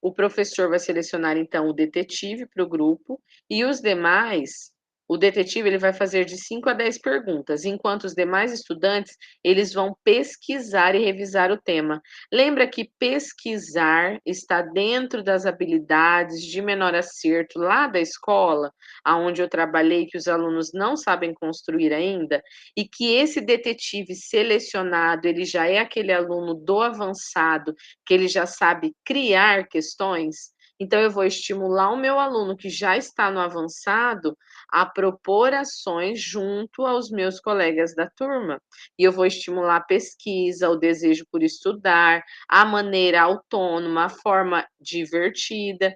o professor vai selecionar, então, o detetive para o grupo e os demais, o detetive ele vai fazer de 5 a 10 perguntas, enquanto os demais estudantes, eles vão pesquisar e revisar o tema. Lembra que pesquisar está dentro das habilidades de menor acerto lá da escola, aonde eu trabalhei, que os alunos não sabem construir ainda, e que esse detetive selecionado, ele já é aquele aluno do avançado, que ele já sabe criar questões, então eu vou estimular o meu aluno que já está no avançado a propor ações junto aos meus colegas da turma. E eu vou estimular a pesquisa, o desejo por estudar, a maneira autônoma, a forma divertida.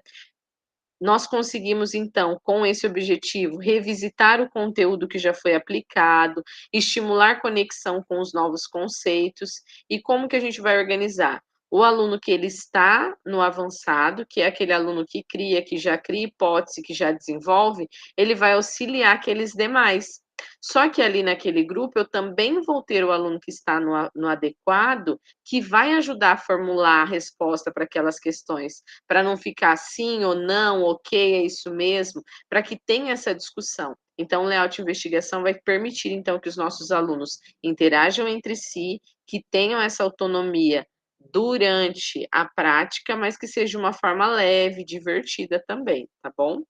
Nós conseguimos, então, com esse objetivo, revisitar o conteúdo que já foi aplicado, estimular conexão com os novos conceitos. E como que a gente vai organizar? O aluno que ele está no avançado, que é aquele aluno que cria, que já cria hipótese, que já desenvolve, ele vai auxiliar aqueles demais. Só que ali naquele grupo eu também vou ter o aluno que está no adequado, que vai ajudar a formular a resposta para aquelas questões, para não ficar sim ou não, ok, é isso mesmo, para que tenha essa discussão. Então, o layout de investigação vai permitir, então, que os nossos alunos interajam entre si, que tenham essa autonomia durante a prática, mas que seja uma forma leve, divertida também, tá bom?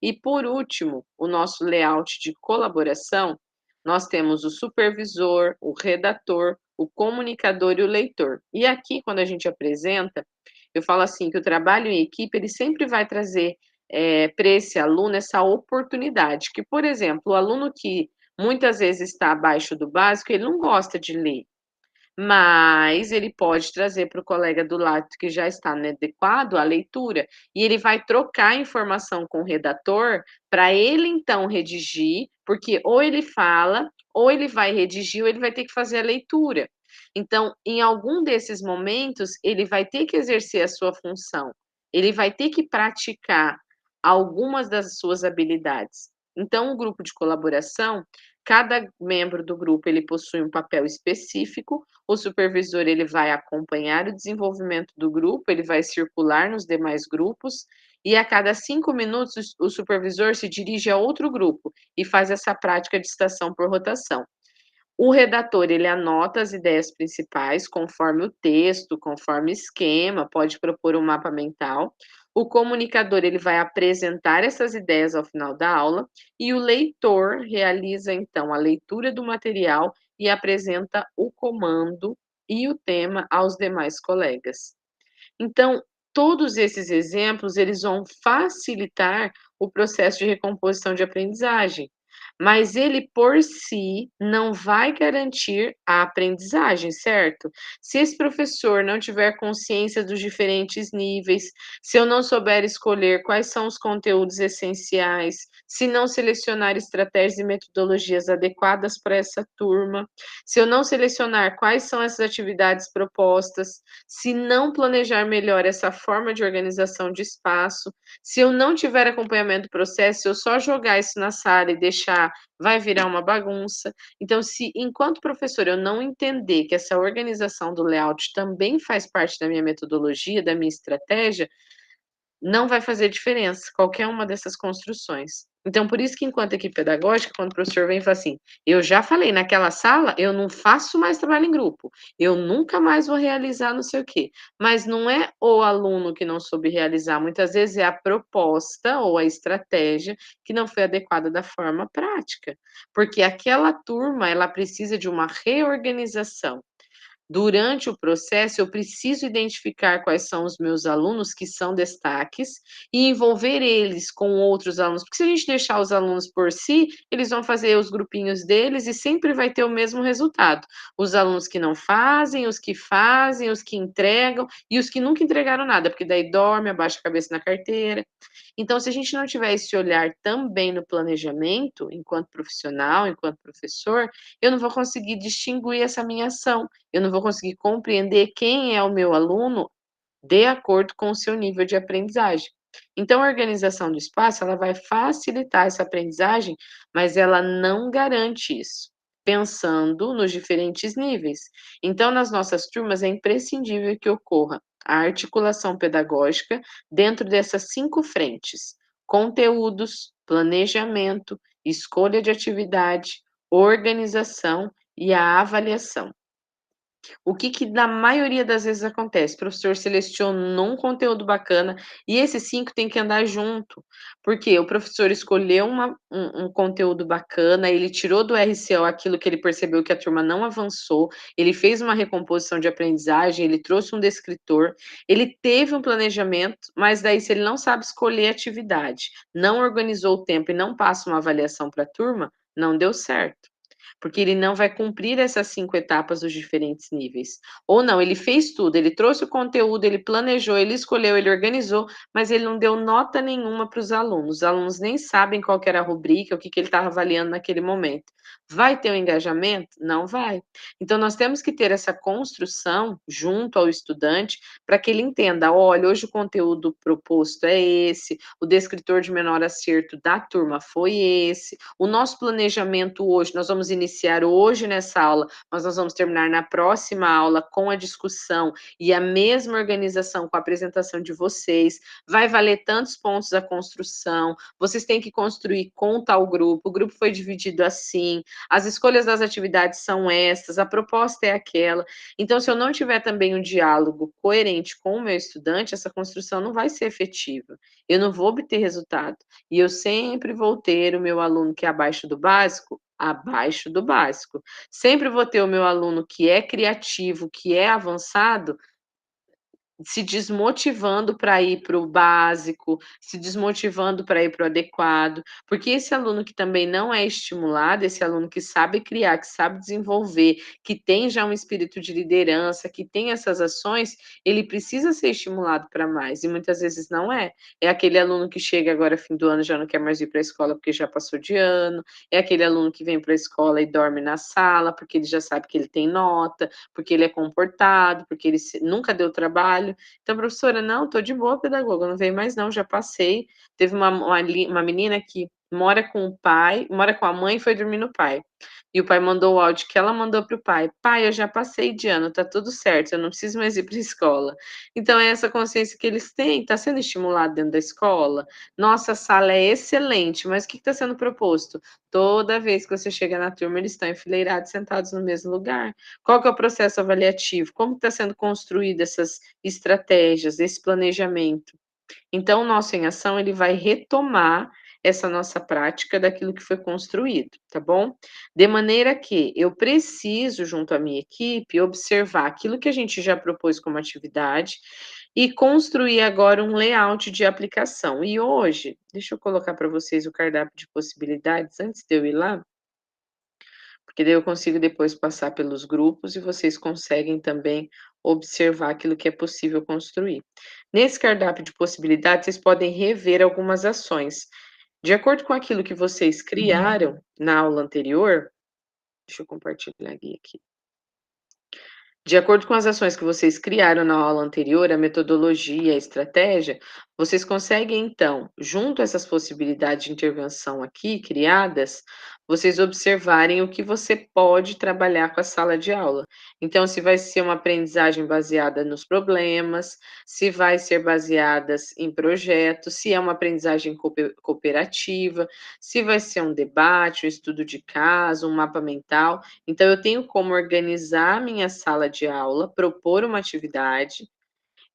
E por último, o nosso layout de colaboração, nós temos o supervisor, o redator, o comunicador e o leitor. E aqui, quando a gente apresenta, eu falo assim que o trabalho em equipe ele sempre vai trazer para esse aluno essa oportunidade, que, por exemplo, o aluno que muitas vezes está abaixo do básico, ele não gosta de ler. Mas ele pode trazer para o colega do lado que já está inadequado a leitura, e ele vai trocar informação com o redator para ele então redigir, porque ou ele fala, ou ele vai redigir, ou ele vai ter que fazer a leitura. Então, em algum desses momentos, ele vai ter que exercer a sua função, ele vai ter que praticar algumas das suas habilidades. Então, o grupo de colaboração, cada membro do grupo ele possui um papel específico. O supervisor ele vai acompanhar o desenvolvimento do grupo, ele vai circular nos demais grupos e a cada 5 minutos o supervisor se dirige a outro grupo e faz essa prática de citação por rotação. O redator ele anota as ideias principais conforme o texto, conforme o esquema, pode propor um mapa mental. O comunicador ele vai apresentar essas ideias ao final da aula e o leitor realiza então a leitura do material e apresenta o comando e o tema aos demais colegas. Então, todos esses exemplos eles vão facilitar o processo de recomposição de aprendizagem, mas ele por si não vai garantir a aprendizagem, certo? Se esse professor não tiver consciência dos diferentes níveis, se eu não souber escolher quais são os conteúdos essenciais, se não selecionar estratégias e metodologias adequadas para essa turma, se eu não selecionar quais são essas atividades propostas, se não planejar melhor essa forma de organização de espaço, se eu não tiver acompanhamento do processo, se eu só jogar isso na sala e deixar, vai virar uma bagunça. Então, se enquanto professor eu não entender que essa organização do layout também faz parte da minha metodologia, da minha estratégia, não vai fazer diferença, qualquer uma dessas construções. Então, por isso que enquanto equipe pedagógica, quando o professor vem e fala assim: "Eu já falei, naquela sala eu não faço mais trabalho em grupo, eu nunca mais vou realizar não sei o quê", mas não é o aluno que não soube realizar, muitas vezes é a proposta ou a estratégia que não foi adequada da forma prática, porque aquela turma, ela precisa de uma reorganização. Durante o processo, eu preciso identificar quais são os meus alunos que são destaques e envolver eles com outros alunos, porque se a gente deixar os alunos por si, eles vão fazer os grupinhos deles e sempre vai ter o mesmo resultado. Os alunos que não fazem, os que entregam e os que nunca entregaram nada, porque daí dorme, abaixa a cabeça na carteira. Então, se a gente não tiver esse olhar também no planejamento, enquanto profissional, enquanto professor, eu não vou conseguir distinguir essa minha ação, eu não vou conseguir compreender quem é o meu aluno de acordo com o seu nível de aprendizagem. Então, a organização do espaço, ela vai facilitar essa aprendizagem, mas ela não garante isso, pensando nos diferentes níveis. Então, nas nossas turmas, é imprescindível que ocorra a articulação pedagógica dentro dessas 5 frentes: conteúdos, planejamento, escolha de atividade, organização e a avaliação. O que que na maioria das vezes acontece? O professor selecionou um conteúdo bacana e esses 5 têm que andar junto, porque o professor escolheu um conteúdo bacana, ele tirou do RCO aquilo que ele percebeu que a turma não avançou, ele fez uma recomposição de aprendizagem, ele trouxe um descritor, ele teve um planejamento, mas daí se ele não sabe escolher atividade, não organizou o tempo e não passa uma avaliação para a turma, não deu certo. Porque ele não vai cumprir essas 5 etapas dos diferentes níveis. Ou não, ele fez tudo, ele trouxe o conteúdo, ele planejou, ele escolheu, ele organizou, mas ele não deu nota nenhuma para os alunos. Os alunos nem sabem qual que era a rubrica, o que que ele estava avaliando naquele momento. Vai ter um engajamento? Não vai. Então, nós temos que ter essa construção junto ao estudante para que ele entenda: olha, hoje o conteúdo proposto é esse, o descritor de menor acerto da turma foi esse, o nosso planejamento hoje, nós vamos iniciar iniciar hoje nessa aula, mas nós vamos terminar na próxima aula com a discussão e a mesma organização com a apresentação de vocês. Vai valer tantos pontos a construção, vocês têm que construir com tal grupo, o grupo foi dividido assim, as escolhas das atividades são estas, a proposta é aquela. Então, se eu não tiver também um diálogo coerente com o meu estudante, essa construção não vai ser efetiva. Eu não vou obter resultado. E eu sempre vou ter o meu aluno que é abaixo do básico, abaixo do básico. Sempre vou ter o meu aluno que é criativo, que é avançado, se desmotivando para ir para o básico, se desmotivando para ir para o adequado, porque esse aluno que também não é estimulado, esse aluno que sabe criar, que sabe desenvolver, que tem já um espírito de liderança, que tem essas ações, ele precisa ser estimulado para mais, e muitas vezes não é. É aquele aluno que chega agora fim do ano, já não quer mais ir para a escola porque já passou de ano, é aquele aluno que vem para a escola e dorme na sala, porque ele já sabe que ele tem nota, porque ele é comportado, porque ele nunca deu trabalho. Então, professora, não, estou de boa, pedagoga, não veio mais não, já passei. Teve uma menina que mora com o pai, mora com a mãe e foi dormir no pai. E o pai mandou o áudio que ela mandou para o pai: pai, eu já passei de ano, tá tudo certo, eu não preciso mais ir para a escola. Então, é essa consciência que eles têm, está sendo estimulado dentro da escola. Nossa, a sala é excelente, mas o que está sendo proposto? Toda vez que você chega na turma, eles estão enfileirados, sentados no mesmo lugar. Qual que é o processo avaliativo? Como está sendo construído essas estratégias, esse planejamento? Então, o nosso em ação, ele vai retomar essa nossa prática daquilo que foi construído, tá bom? De maneira que eu preciso, junto à minha equipe, observar aquilo que a gente já propôs como atividade e construir agora um layout de aplicação. E hoje, deixa eu colocar para vocês o cardápio de possibilidades antes de eu ir lá, porque daí eu consigo depois passar pelos grupos e vocês conseguem também observar aquilo que é possível construir. Nesse cardápio de possibilidades, vocês podem rever algumas ações. De acordo com aquilo que vocês criaram na aula anterior, deixa eu compartilhar aqui. De acordo com as ações que vocês criaram na aula anterior, a metodologia, a estratégia, vocês conseguem, então, junto a essas possibilidades de intervenção aqui criadas, vocês observarem o que você pode trabalhar com a sala de aula. Então, se vai ser uma aprendizagem baseada nos problemas, se vai ser baseadas em projetos, se é uma aprendizagem cooperativa, se vai ser um debate, um estudo de caso, um mapa mental. Então, eu tenho como organizar minha sala de aula, propor uma atividade,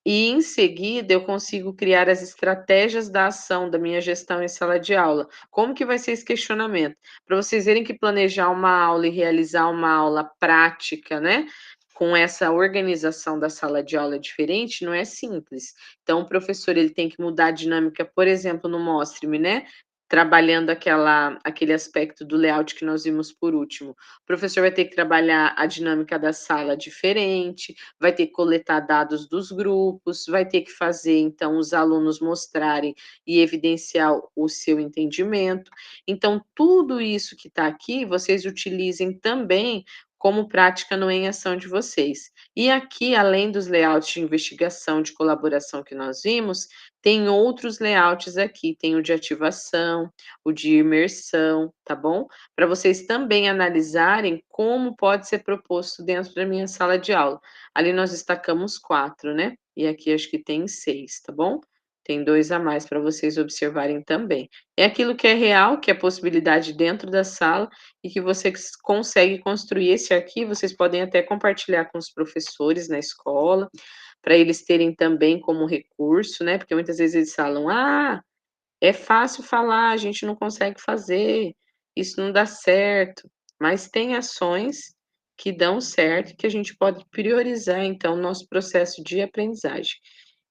e em seguida eu consigo criar as estratégias da ação da minha gestão em sala de aula. Como que vai ser esse questionamento? Para vocês verem que planejar uma aula e realizar uma aula prática, né, com essa organização da sala de aula diferente, não é simples. Então, o professor ele tem que mudar a dinâmica, por exemplo, no Mostre-me, né? Trabalhando aquele aspecto do layout que nós vimos por último. O professor vai ter que trabalhar a dinâmica da sala diferente, vai ter que coletar dados dos grupos, vai ter que fazer, então, os alunos mostrarem e evidenciar o seu entendimento. Então, tudo isso que está aqui, vocês utilizem também como prática no em ação de vocês. E aqui, além dos layouts de investigação, de colaboração que nós vimos, tem outros layouts aqui, tem o de ativação, o de imersão, tá bom? Para vocês também analisarem como pode ser proposto dentro da minha sala de aula. Ali nós destacamos 4, né? E aqui acho que tem 6, tá bom? Tem 2 a mais para vocês observarem também. É aquilo que é real, que é possibilidade dentro da sala e que você consegue construir esse arquivo, vocês podem até compartilhar com os professores na escola, para eles terem também como recurso, né? Porque muitas vezes eles falam: "Ah, é fácil falar, a gente não consegue fazer, isso não dá certo", mas tem ações que dão certo e que a gente pode priorizar, então, o nosso processo de aprendizagem.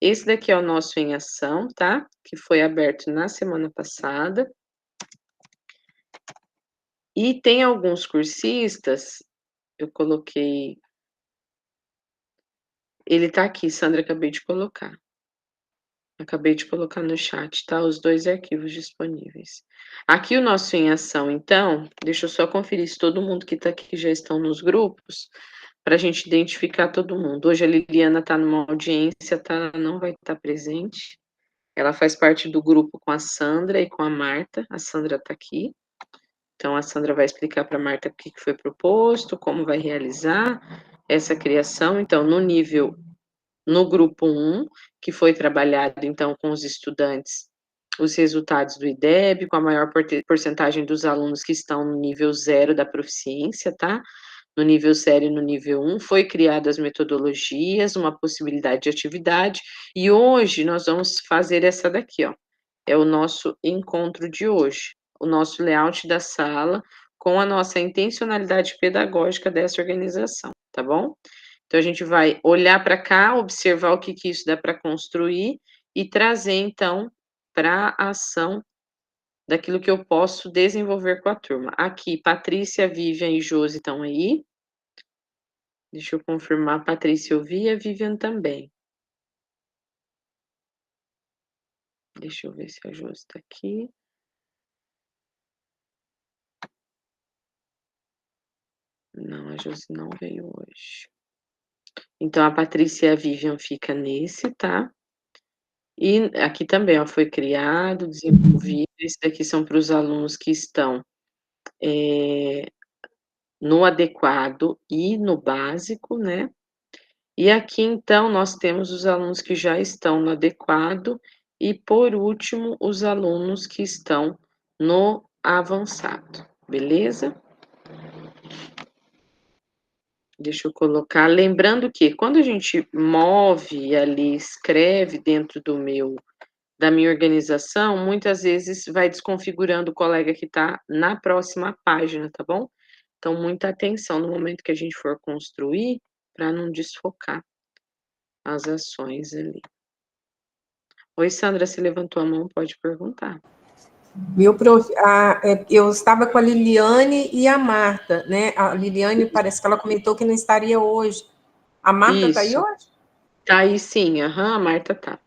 Esse daqui é o nosso em ação, tá? Que foi aberto na semana passada. E tem alguns cursistas, eu coloquei ele tá aqui, Sandra, acabei de colocar. Acabei de colocar no chat, tá, os 2 arquivos disponíveis. Aqui o nosso em ação, então, deixa eu só conferir se todo mundo que tá aqui já estão nos grupos, para a gente identificar todo mundo. Hoje a Liliana tá numa audiência, tá, ela não vai estar presente. Ela faz parte do grupo com a Sandra e com a Marta, a Sandra tá aqui. Então, a Sandra vai explicar para a Marta o que foi proposto, como vai realizar essa criação. Então, no grupo 1, que foi trabalhado, então, com os estudantes, os resultados do IDEB, com a maior porcentagem dos alunos que estão no nível 0 da proficiência, tá? No nível 0 e no nível 1, foi criadas as metodologias, uma possibilidade de atividade, e hoje nós vamos fazer essa daqui, ó. É o nosso encontro de hoje, o nosso layout da sala, com a nossa intencionalidade pedagógica dessa organização, tá bom? Então, a gente vai olhar para cá, observar o que isso dá para construir e trazer, então, para a ação daquilo que eu posso desenvolver com a turma. Aqui, Patrícia, Vivian e Josi estão aí. Deixa eu confirmar, Patrícia eu vi, a Vivian também. Deixa eu ver se a Josi está aqui. Não, a Josi não veio hoje. Então, a Patrícia e a Vivian fica nesse, tá? E aqui também, ó, foi criado, desenvolvido. Esse daqui são para os alunos que estão no adequado e no básico, né? E aqui, então, nós temos os alunos que já estão no adequado e, por último, os alunos que estão no avançado, beleza? Deixa eu colocar, lembrando que quando a gente move ali, escreve dentro da minha organização, muitas vezes vai desconfigurando o colega que está na próxima página, tá bom? Então, muita atenção no momento que a gente for construir, para não desfocar as ações ali. Oi, Sandra, você levantou a mão, pode perguntar. Eu estava com a Liliane e a Marta, né? A Liliane parece que ela comentou que não estaria hoje. A Marta está aí hoje? Tá aí sim, a Marta tá.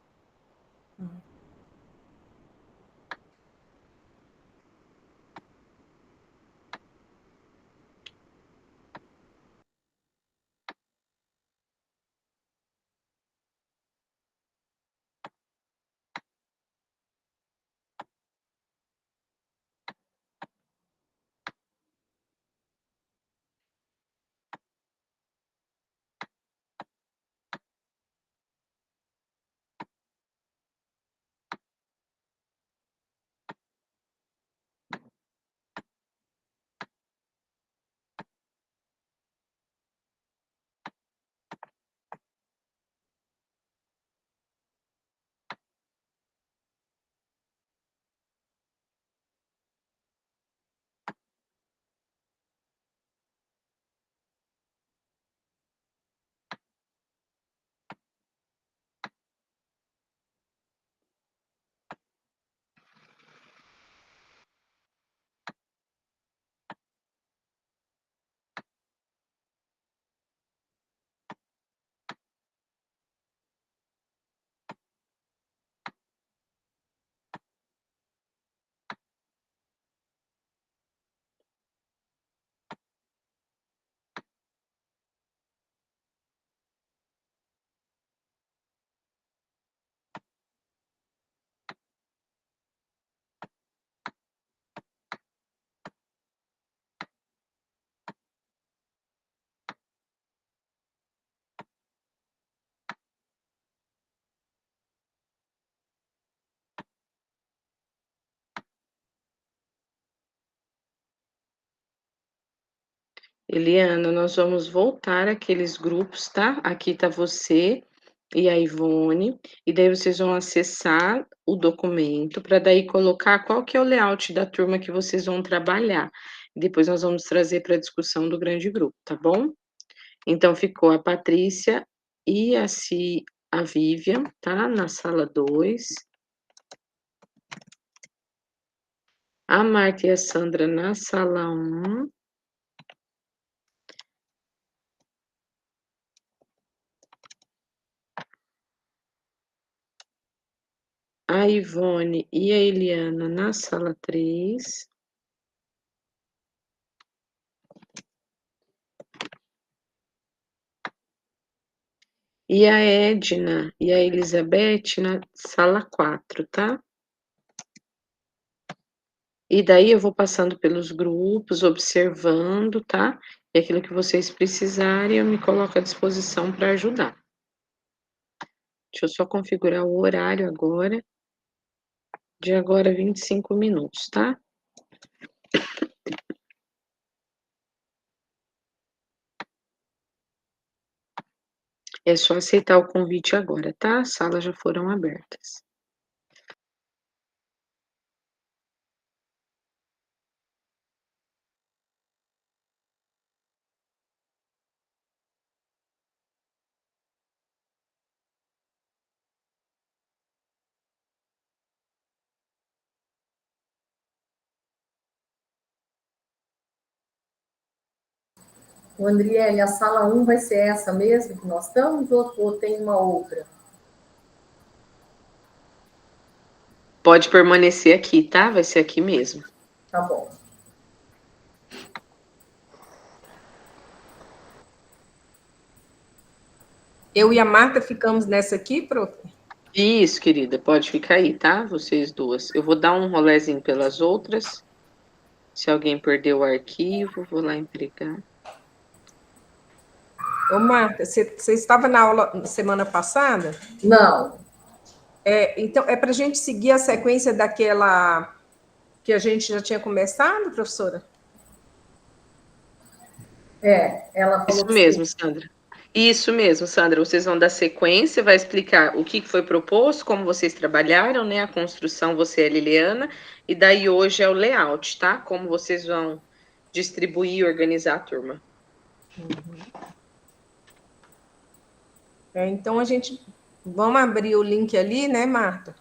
Eliana, nós vamos voltar àqueles grupos, tá? Aqui tá você e a Ivone, e daí vocês vão acessar o documento para daí colocar qual que é o layout da turma que vocês vão trabalhar. Depois nós vamos trazer para a discussão do grande grupo, tá bom? Então ficou a Patrícia e a Vivian, tá? Na sala 2. A Marta e a Sandra na sala 1. A Ivone e a Eliana na sala 3. E a Edna e a Elizabeth na sala 4, tá? E daí eu vou passando pelos grupos, observando, tá? E aquilo que vocês precisarem, eu me coloco à disposição para ajudar. Deixa eu só configurar o horário agora, de agora 25 minutos, tá? É só aceitar o convite agora, tá? As salas já foram abertas. O Andriele, a sala 1 vai ser essa mesmo que nós estamos ou tem uma outra? Pode permanecer aqui, tá? Vai ser aqui mesmo. Tá bom. Eu e a Marta ficamos nessa aqui, prof? Isso, querida, pode ficar aí, tá? Vocês duas. Eu vou dar um rolezinho pelas outras. Se alguém perdeu o arquivo, vou lá entregar. Ô, Marta, você estava na aula semana passada? Não. Então, é para a gente seguir a sequência daquela que a gente já tinha começado, professora? Ela falou Isso que mesmo, Sandra. Isso mesmo, Sandra. Vocês vão dar sequência, vai explicar o que foi proposto, como vocês trabalharam, né? A construção, você e a Liliana, e daí hoje é o layout, tá? Como vocês vão distribuir e organizar a turma. Então, vamos abrir o link ali, né, Marta?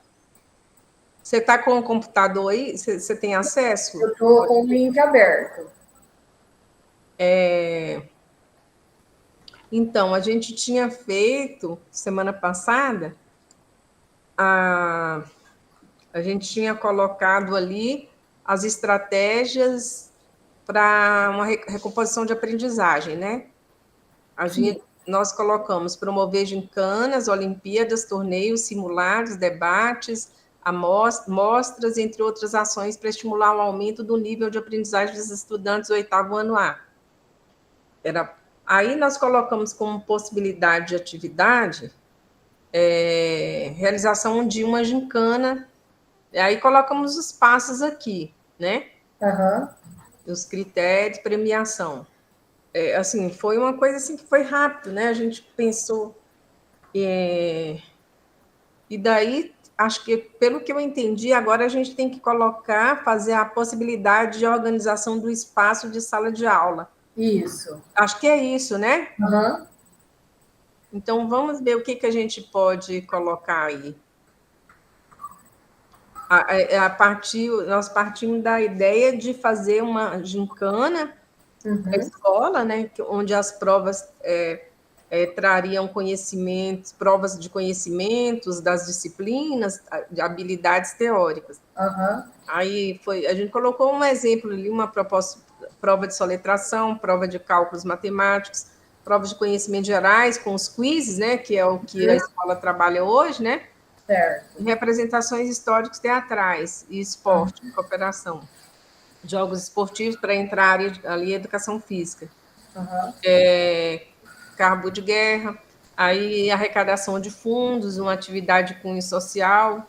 Você está com o computador aí? Você tem acesso? eu estou com o link aberto. Então, a gente tinha feito, semana passada, a gente tinha colocado ali as estratégias para uma recomposição de aprendizagem, né? Nós colocamos promover gincanas, Olimpíadas, torneios, simulados, debates, mostras, entre outras ações, para estimular o aumento do nível de aprendizagem dos estudantes do 8º ano A. Aí nós colocamos como possibilidade de atividade realização de uma gincana, aí colocamos os passos aqui, né? Uhum. Os critérios de premiação. Assim, foi uma coisa assim que foi rápido, né? A gente pensou. E daí, acho que, pelo que eu entendi, agora a gente tem que fazer a possibilidade de organização do espaço de sala de aula. Isso. Acho que é isso, né? Uhum. Então, vamos ver o que a gente pode colocar aí. Nós partimos da ideia de fazer uma gincana na escola, né, onde as provas trariam conhecimentos, provas de conhecimentos das disciplinas, de habilidades teóricas. Uhum. Aí a gente colocou um exemplo ali, uma prova de soletração, prova de cálculos matemáticos, prova de conhecimentos gerais com os quizzes, né, que é o que a escola trabalha hoje, né? Certo. Representações históricas teatrais e esporte, cooperação. Jogos esportivos para entrar ali educação física. Cabo de guerra, aí arrecadação de fundos, uma atividade de cunho social.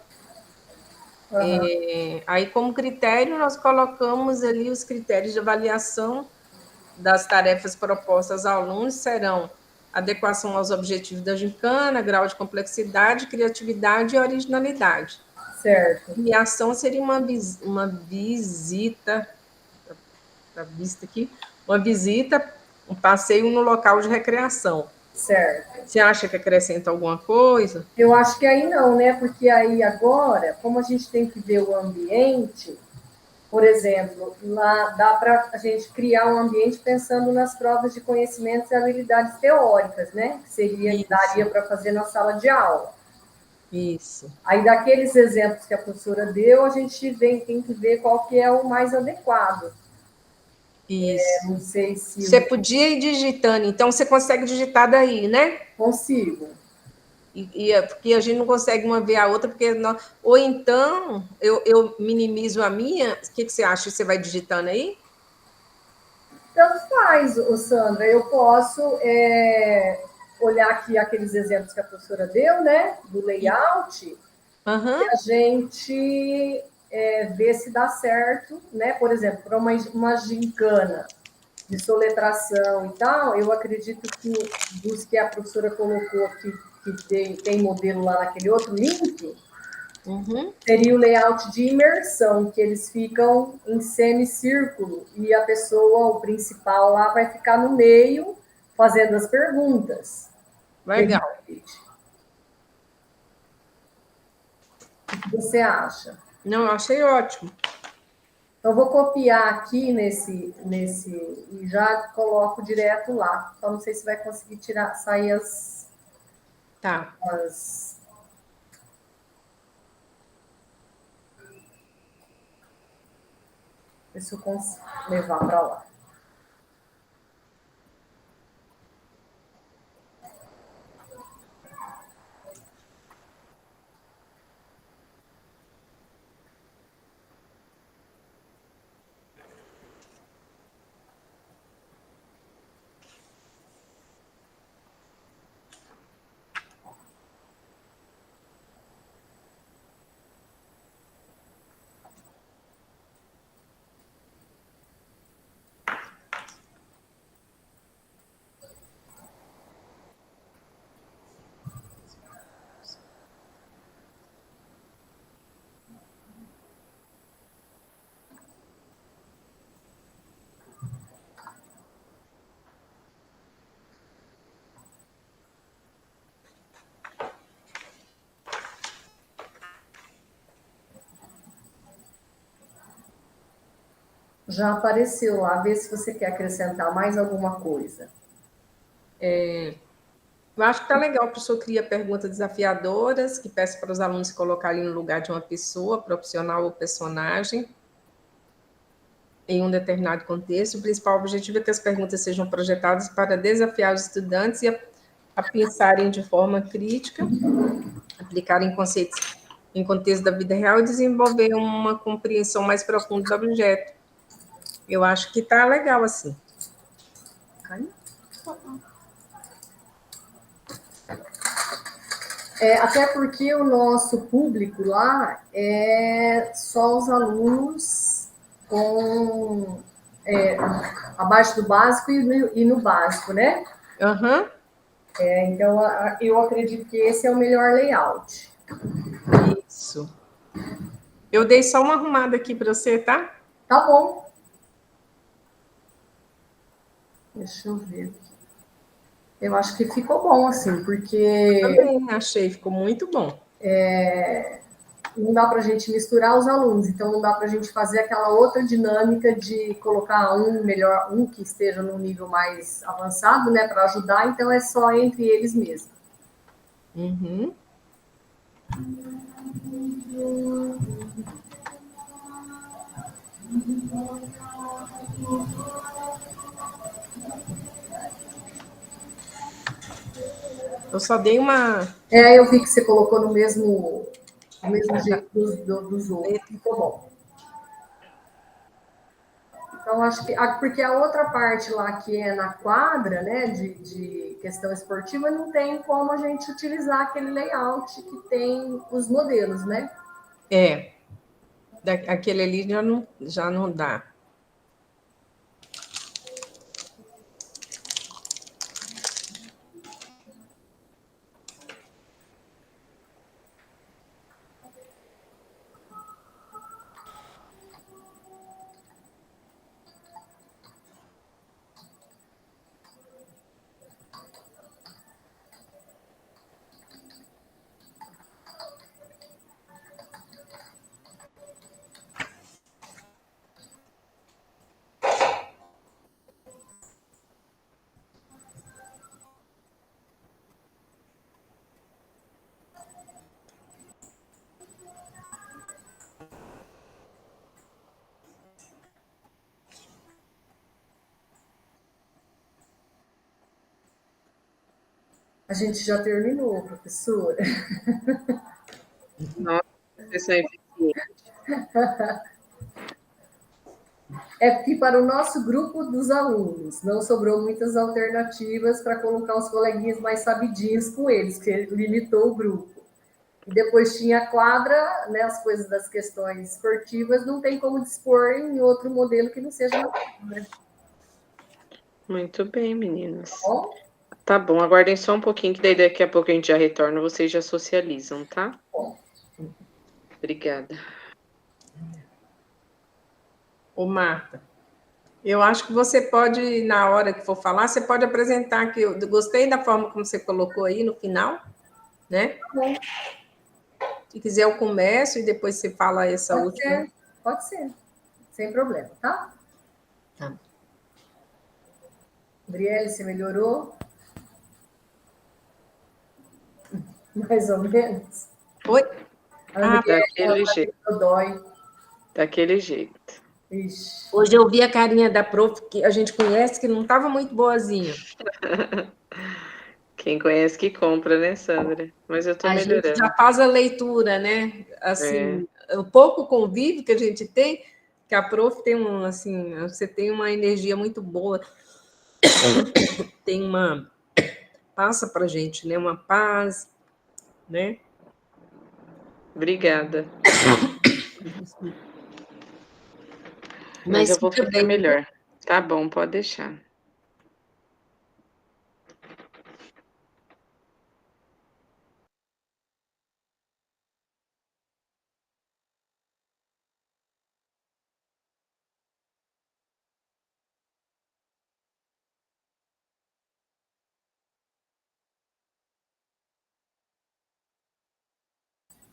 Aí, como critério, nós colocamos ali os critérios de avaliação das tarefas propostas aos alunos serão adequação aos objetivos da gincana, grau de complexidade, criatividade e originalidade. Certo. E a ação seria uma visita, um passeio no local de recreação. Certo. Você acha que acrescenta alguma coisa? Eu acho que aí não, né? Porque aí agora, como a gente tem que ver o ambiente, por exemplo, lá dá para a gente criar um ambiente pensando nas provas de conhecimentos e habilidades teóricas, né? Que daria para fazer na sala de aula. Isso. Aí, daqueles exemplos que a professora deu, a gente tem que ver qual que é o mais adequado. Isso. Não sei se... Você podia ir digitando, então você consegue digitar daí, né? Consigo. Porque a gente não consegue uma ver a outra, ou então eu minimizo a minha. O que você acha? Você vai digitando aí? Tanto faz, Sandra. Eu posso olhar aqui aqueles exemplos que a professora deu, né? Do layout, Uhum. e a gente ver se dá certo, né? Por exemplo, para uma gincana de soletração e tal, eu acredito que dos que a professora colocou aqui, que tem modelo lá naquele outro link, seria o layout de imersão, que eles ficam em semicírculo e a pessoa, o principal lá, vai ficar no meio fazendo as perguntas. Legal. O que você acha? Não, eu achei ótimo. Então, vou copiar aqui nesse e já coloco direto lá. Então, não sei se vai conseguir sair Tá. Ver se eu consigo levar para lá. Já apareceu lá, vê se você quer acrescentar mais alguma coisa. Eu acho que está legal, o professor cria perguntas desafiadoras, que peça para os alunos se colocarem no lugar de uma pessoa, profissional ou personagem, em um determinado contexto. O principal objetivo é que as perguntas sejam projetadas para desafiar os estudantes a pensarem de forma crítica, aplicarem conceitos em contexto da vida real e desenvolver uma compreensão mais profunda do objeto. Eu acho que está legal assim. Até porque o nosso público lá é só os alunos com abaixo do básico e no básico, né? Uhum. Então, eu acredito que esse é o melhor layout. Isso. Eu dei só uma arrumada aqui para você, tá? Tá bom. Deixa eu ver aqui. Eu acho que ficou bom, assim, porque... Também achei, ficou muito bom. Não dá para a gente misturar os alunos, então não dá para a gente fazer aquela outra dinâmica de colocar um que esteja num nível mais avançado, né, para ajudar, então é só entre eles mesmo. Uhum. Eu só dei uma... Eu vi que você colocou no mesmo jeito dos outros, ficou bom. Então, acho que, porque a outra parte lá que é na quadra, né, de questão esportiva, não tem como a gente utilizar aquele layout que tem os modelos, né? Aquele ali já não dá. A gente já terminou, professora. Nossa, vocês são eficientes. É que para o nosso grupo dos alunos não sobrou muitas alternativas para colocar os coleguinhas mais sabidinhos com eles, que limitou o grupo. E depois tinha a quadra, né, as coisas das questões esportivas, não tem como dispor em outro modelo que não seja na quadra. Muito bem, Tá meninas. bom? Tá bom, aguardem só um pouquinho, que daí daqui a pouco a gente já retorna, vocês já socializam, tá? Bom. Obrigada. Ô, Marta, eu acho que você pode, na hora que for falar, você pode apresentar que eu gostei da forma como você colocou aí no final, né? Tá bom. Se quiser, eu começo e depois você fala essa última. Pode ser, sem problema, tá? Tá. Gabriele, você melhorou? Mais ou menos. Oi? A Ah, Gabriele, ela Daquele tá jeito, tendo dói. daquele jeito. Ixi. hoje eu vi a carinha da prof que a gente conhece que não estava muito boazinha. Quem conhece que compra, né, Sandra? Mas eu tô A gente já melhorando. faz a leitura, né? É, Assim, o pouco convívio que a gente tem, que a prof tem um, assim, você tem uma energia muito boa, tem uma passa para gente, né? Uma paz, né? obrigada. Mas Mas eu vou fica ficar bem. melhor. Tá bom, pode deixar.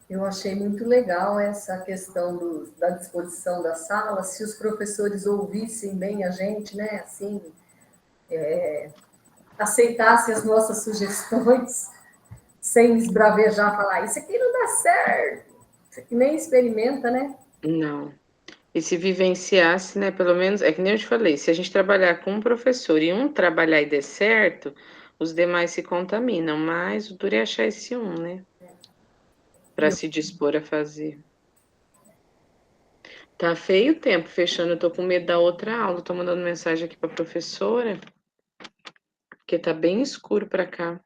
Eu achei muito legal essa questão da disposição da sala, se os professores ouvissem bem a gente, né? Assim, aceitassem as nossas sugestões, sem esbravejar, falar, isso aqui não dá certo, isso aqui nem experimenta, né? Não. E se vivenciasse, né, pelo menos, é que nem eu te falei, se a gente trabalhar com um professor e um trabalhar e der certo, os demais se contaminam, mas o duro é achar esse um, né, para Eu, se dispor a fazer. Tá feio o tempo, fechando, eu tô com medo da outra aula, tô mandando mensagem aqui pra professora, porque tá bem escuro pra cá.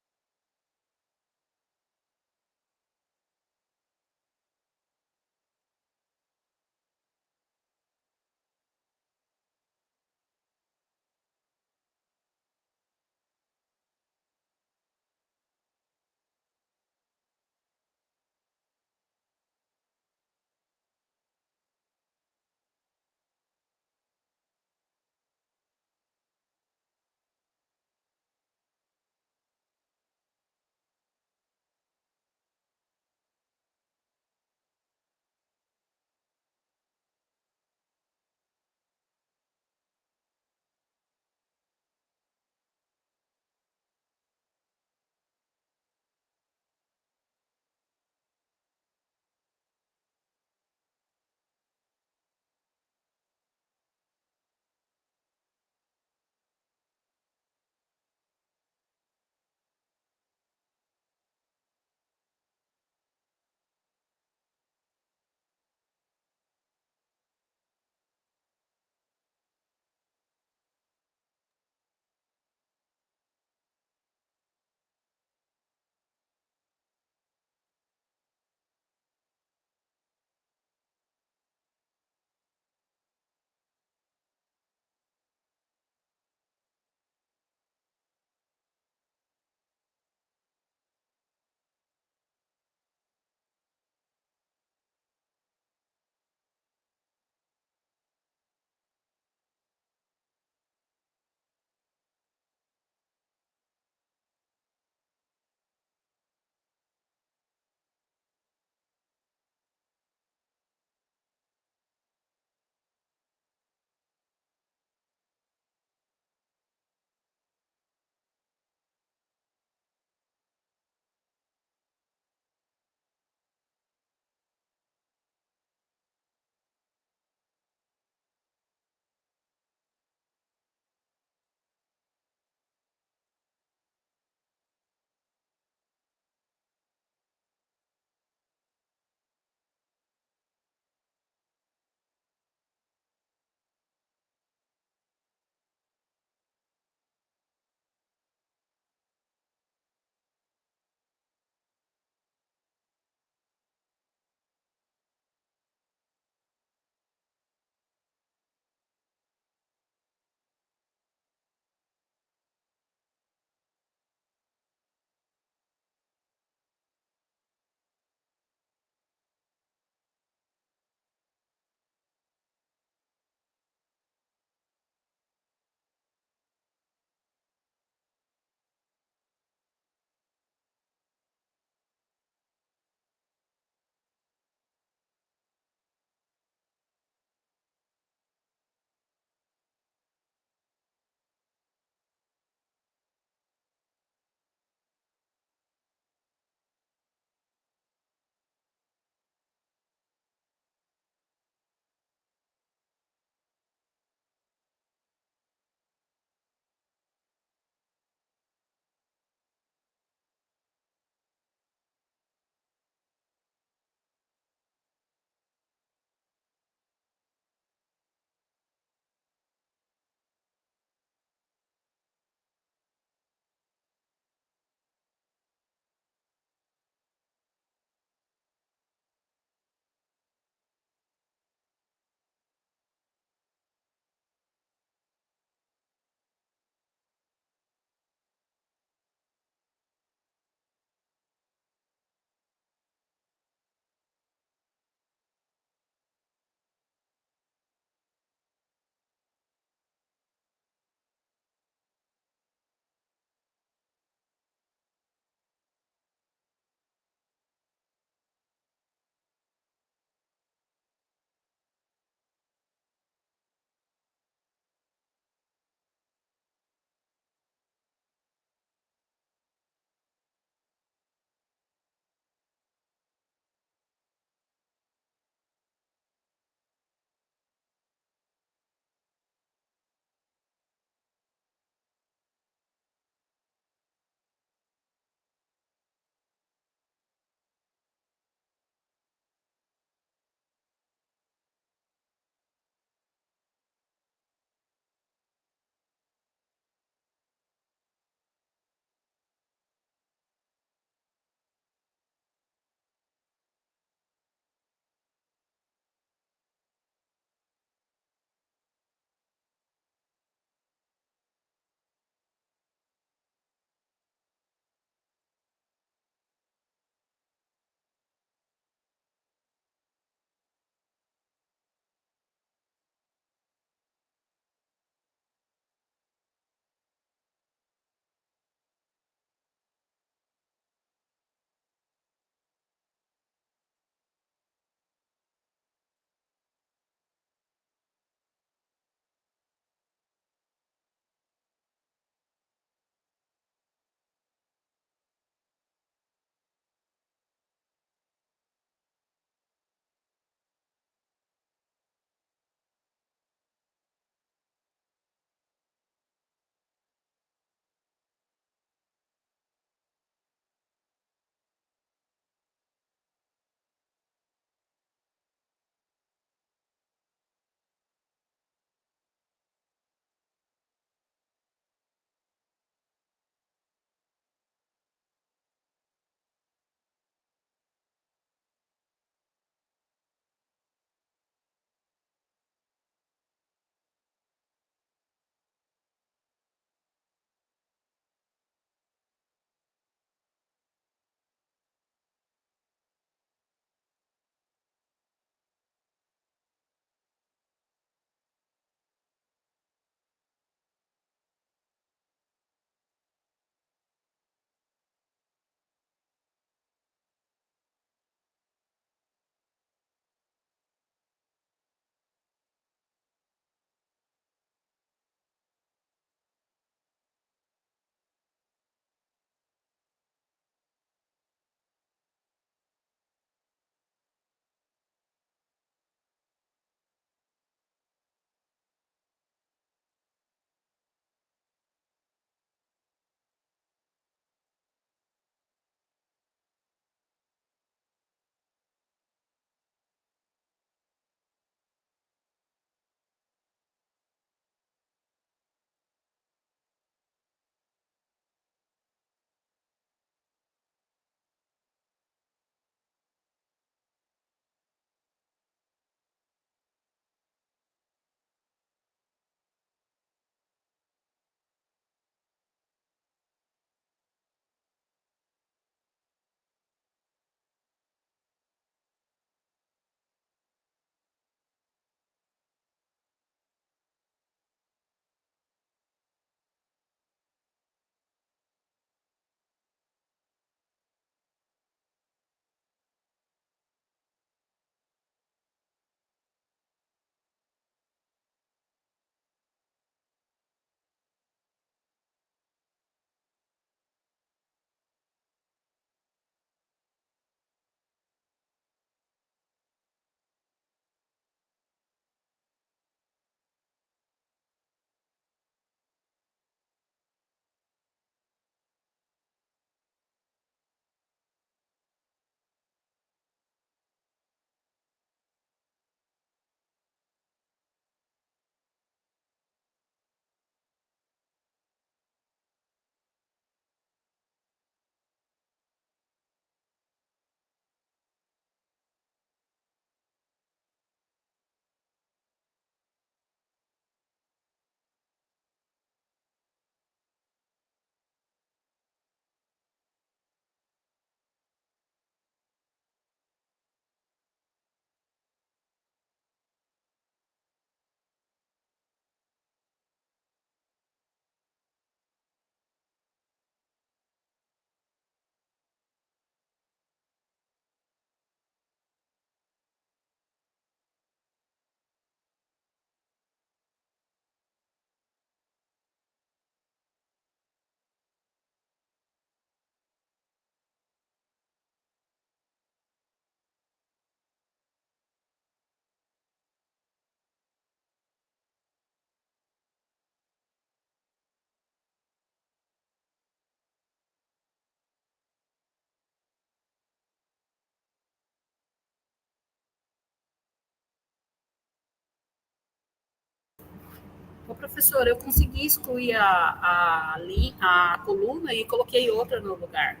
Ô, professora, eu consegui excluir a coluna e coloquei outra no lugar.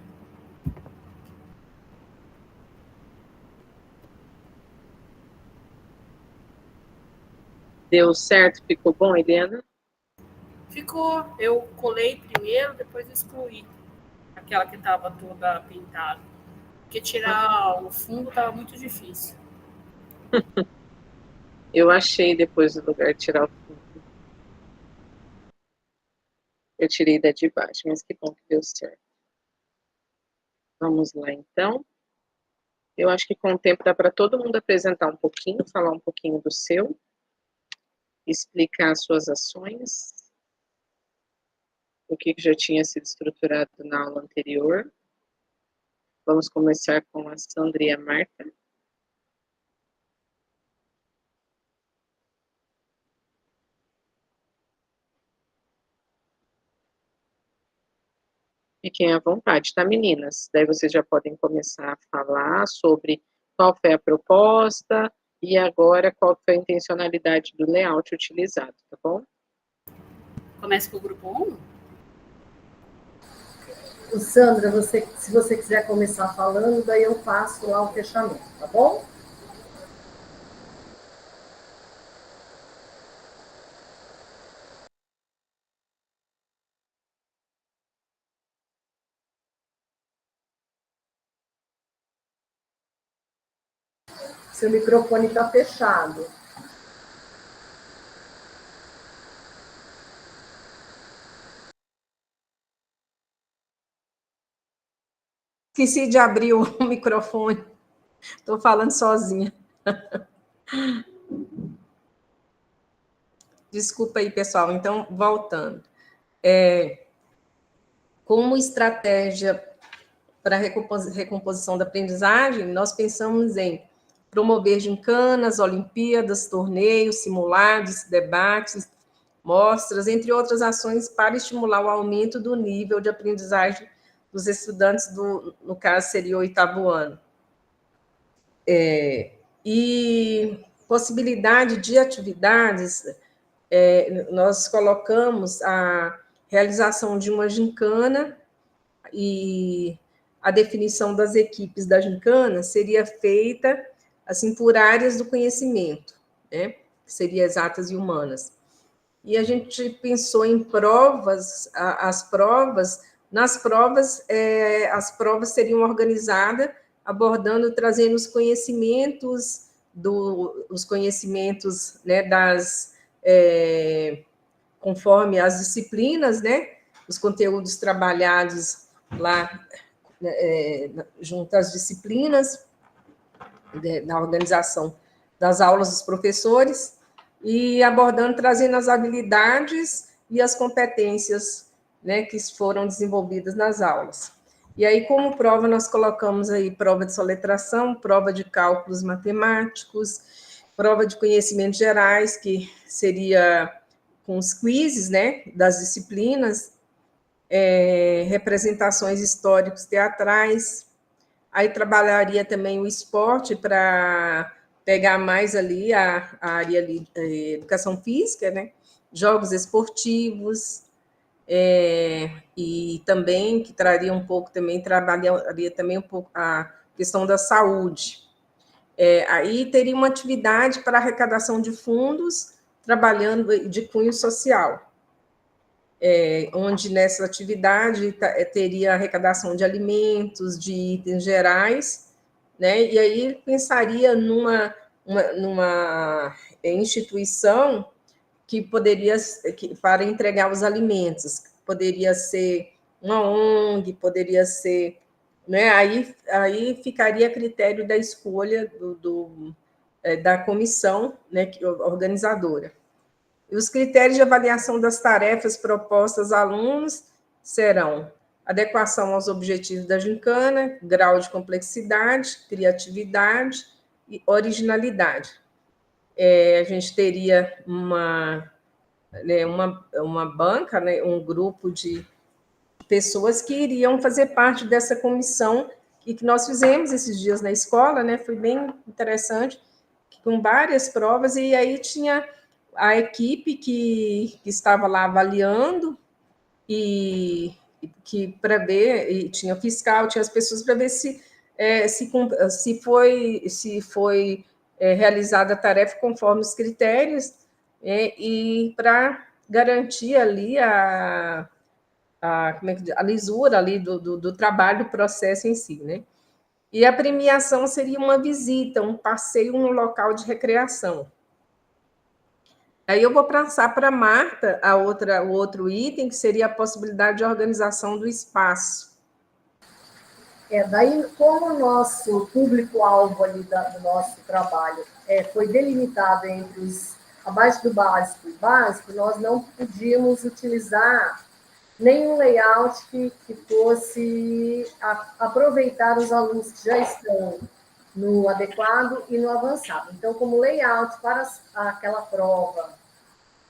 Deu certo? Ficou bom, Helena? Ficou. Eu colei primeiro, depois excluí aquela que estava toda pintada. Porque tirar o fundo estava muito difícil. Eu achei depois do lugar de tirar o fundo. Eu tirei da de baixo, mas que bom que deu certo. Vamos lá, então. Eu acho que com o tempo dá para todo mundo apresentar um pouquinho, falar um pouquinho do seu, explicar as suas ações, o que já tinha sido estruturado na aula anterior. Vamos começar com a Sandra e a Marta. Fiquem à vontade, tá, meninas? Daí vocês já podem começar a falar sobre qual foi a proposta e agora qual foi a intencionalidade do layout utilizado, tá bom? Começa com o grupo 1? Sandra, se você quiser começar falando, daí eu faço lá o fechamento, tá bom? Seu microfone está fechado. Esqueci de abrir o microfone. Estou falando sozinha. Desculpa aí, pessoal. Então, voltando. Como estratégia para a recomposição da aprendizagem, nós pensamos em promover gincanas, olimpíadas, torneios, simulados, debates, mostras, entre outras ações para estimular o aumento do nível de aprendizagem dos estudantes no caso, seria o 8º ano. E possibilidade de atividades, nós colocamos a realização de uma gincana e a definição das equipes da gincana seria feita assim por áreas do conhecimento, né? Que seria exatas e humanas. E a gente pensou em provas, as provas seriam organizadas abordando, trazendo os conhecimentos né, conforme as disciplinas, né, os conteúdos trabalhados lá junto às disciplinas na organização das aulas dos professores e abordando, trazendo as habilidades e as competências, né, que foram desenvolvidas nas aulas. E aí, como prova, nós colocamos aí prova de soletração, prova de cálculos matemáticos, prova de conhecimentos gerais, que seria com os quizzes, né, das disciplinas, representações históricos teatrais. Aí trabalharia também o esporte para pegar mais ali a área ali, educação física, né? Jogos esportivos, e também que traria um pouco também, trabalharia também um pouco a questão da saúde. Aí teria uma atividade para arrecadação de fundos, trabalhando de cunho social. Onde nessa atividade teria arrecadação de alimentos, de itens gerais, né? E aí pensaria numa instituição que poderia, para entregar os alimentos, poderia ser uma ONG, poderia ser, né? Aí ficaria a critério da escolha da comissão, né, organizadora. E os critérios de avaliação das tarefas propostas a alunos serão adequação aos objetivos da gincana, grau de complexidade, criatividade e originalidade. A gente teria uma banca, né, um grupo de pessoas que iriam fazer parte dessa comissão e que nós fizemos esses dias na escola, né, foi bem interessante, com várias provas, e aí tinha a equipe que estava lá avaliando e que para ver, e tinha fiscal, tinha as pessoas para ver se foi realizada a tarefa conforme os critérios, e para garantir ali a lisura ali do trabalho, do processo em si, né? E a premiação seria uma visita, um passeio no local de recreação. Aí eu vou passar para a Marta o outro item, que seria a possibilidade de organização do espaço. Daí, como o nosso público-alvo ali do nosso trabalho foi delimitado entre os abaixo do básico e básico, nós não podíamos utilizar nenhum layout que fosse aproveitar os alunos que já estão no adequado e no avançado. Então, como layout para aquela prova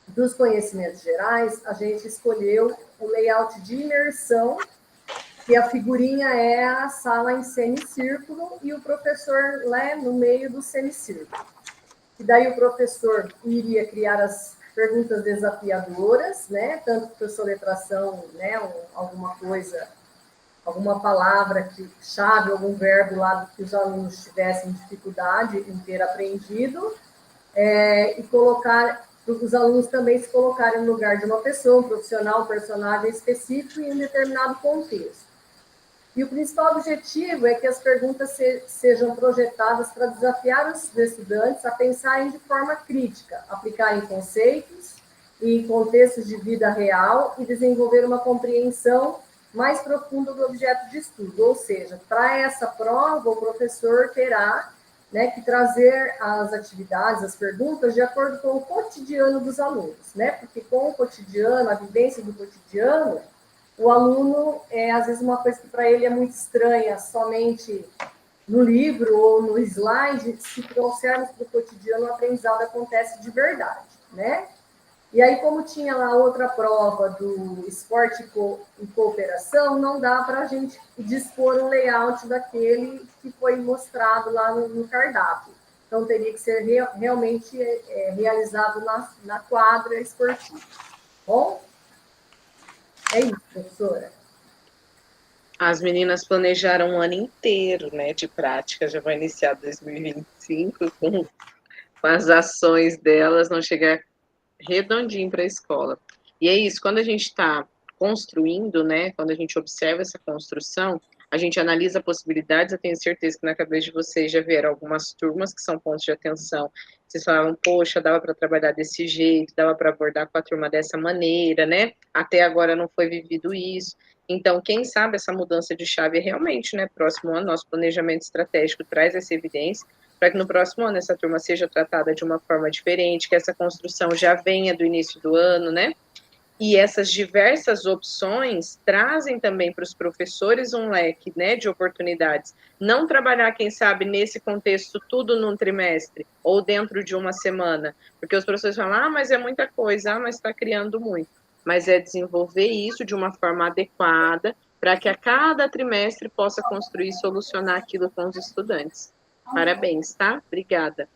dos conhecimentos gerais, a gente escolheu o layout de imersão, que a figurinha é a sala em semicírculo e o professor lá no meio do semicírculo. E daí o professor iria criar as perguntas desafiadoras, né? Tanto para soletração, né? Alguma coisa, alguma palavra chave, algum verbo lá que os alunos tivessem dificuldade em ter aprendido, e colocar os alunos também se colocarem no lugar de uma pessoa, um profissional, um personagem específico em um determinado contexto. E o principal objetivo é que as perguntas sejam projetadas para desafiar os estudantes a pensarem de forma crítica, aplicarem conceitos em contextos de vida real e desenvolver uma compreensão mais profunda do objeto de estudo. Ou seja, para essa prova, o professor terá, né, que trazer as atividades, as perguntas, de acordo com o cotidiano dos alunos, né? Porque com o cotidiano, a vivência do cotidiano, o aluno, às vezes, uma coisa que para ele é muito estranha, somente no livro ou no slide, se trouxermos para o cotidiano, o aprendizado acontece de verdade, né? E aí, como tinha lá outra prova do esporte e cooperação, não dá para a gente dispor um layout daquele que foi mostrado lá no cardápio. Então, teria que ser realmente realizado na quadra esportiva. Bom? É isso, professora. As meninas planejaram um ano inteiro, né, de prática, já vai iniciar 2025 com as ações delas, não chegar redondinho para a escola. E é isso, quando a gente está construindo, né, quando a gente observa essa construção, a gente analisa possibilidades. Eu tenho certeza que na cabeça de vocês já vieram algumas turmas que são pontos de atenção. Vocês falavam, poxa, dava para trabalhar desse jeito, dava para abordar com a turma dessa maneira, né? Até agora não foi vivido isso. Então, quem sabe essa mudança de chave realmente, né? Próximo ano, nosso planejamento estratégico traz essa evidência, para que no próximo ano essa turma seja tratada de uma forma diferente, que essa construção já venha do início do ano, né? E essas diversas opções trazem também para os professores um leque, né, de oportunidades. Não trabalhar, quem sabe, nesse contexto tudo num trimestre ou dentro de uma semana, porque os professores falam, mas é muita coisa, mas está criando muito. Mas é desenvolver isso de uma forma adequada para que a cada trimestre possa construir e solucionar aquilo com os estudantes. Parabéns, tá? Obrigada.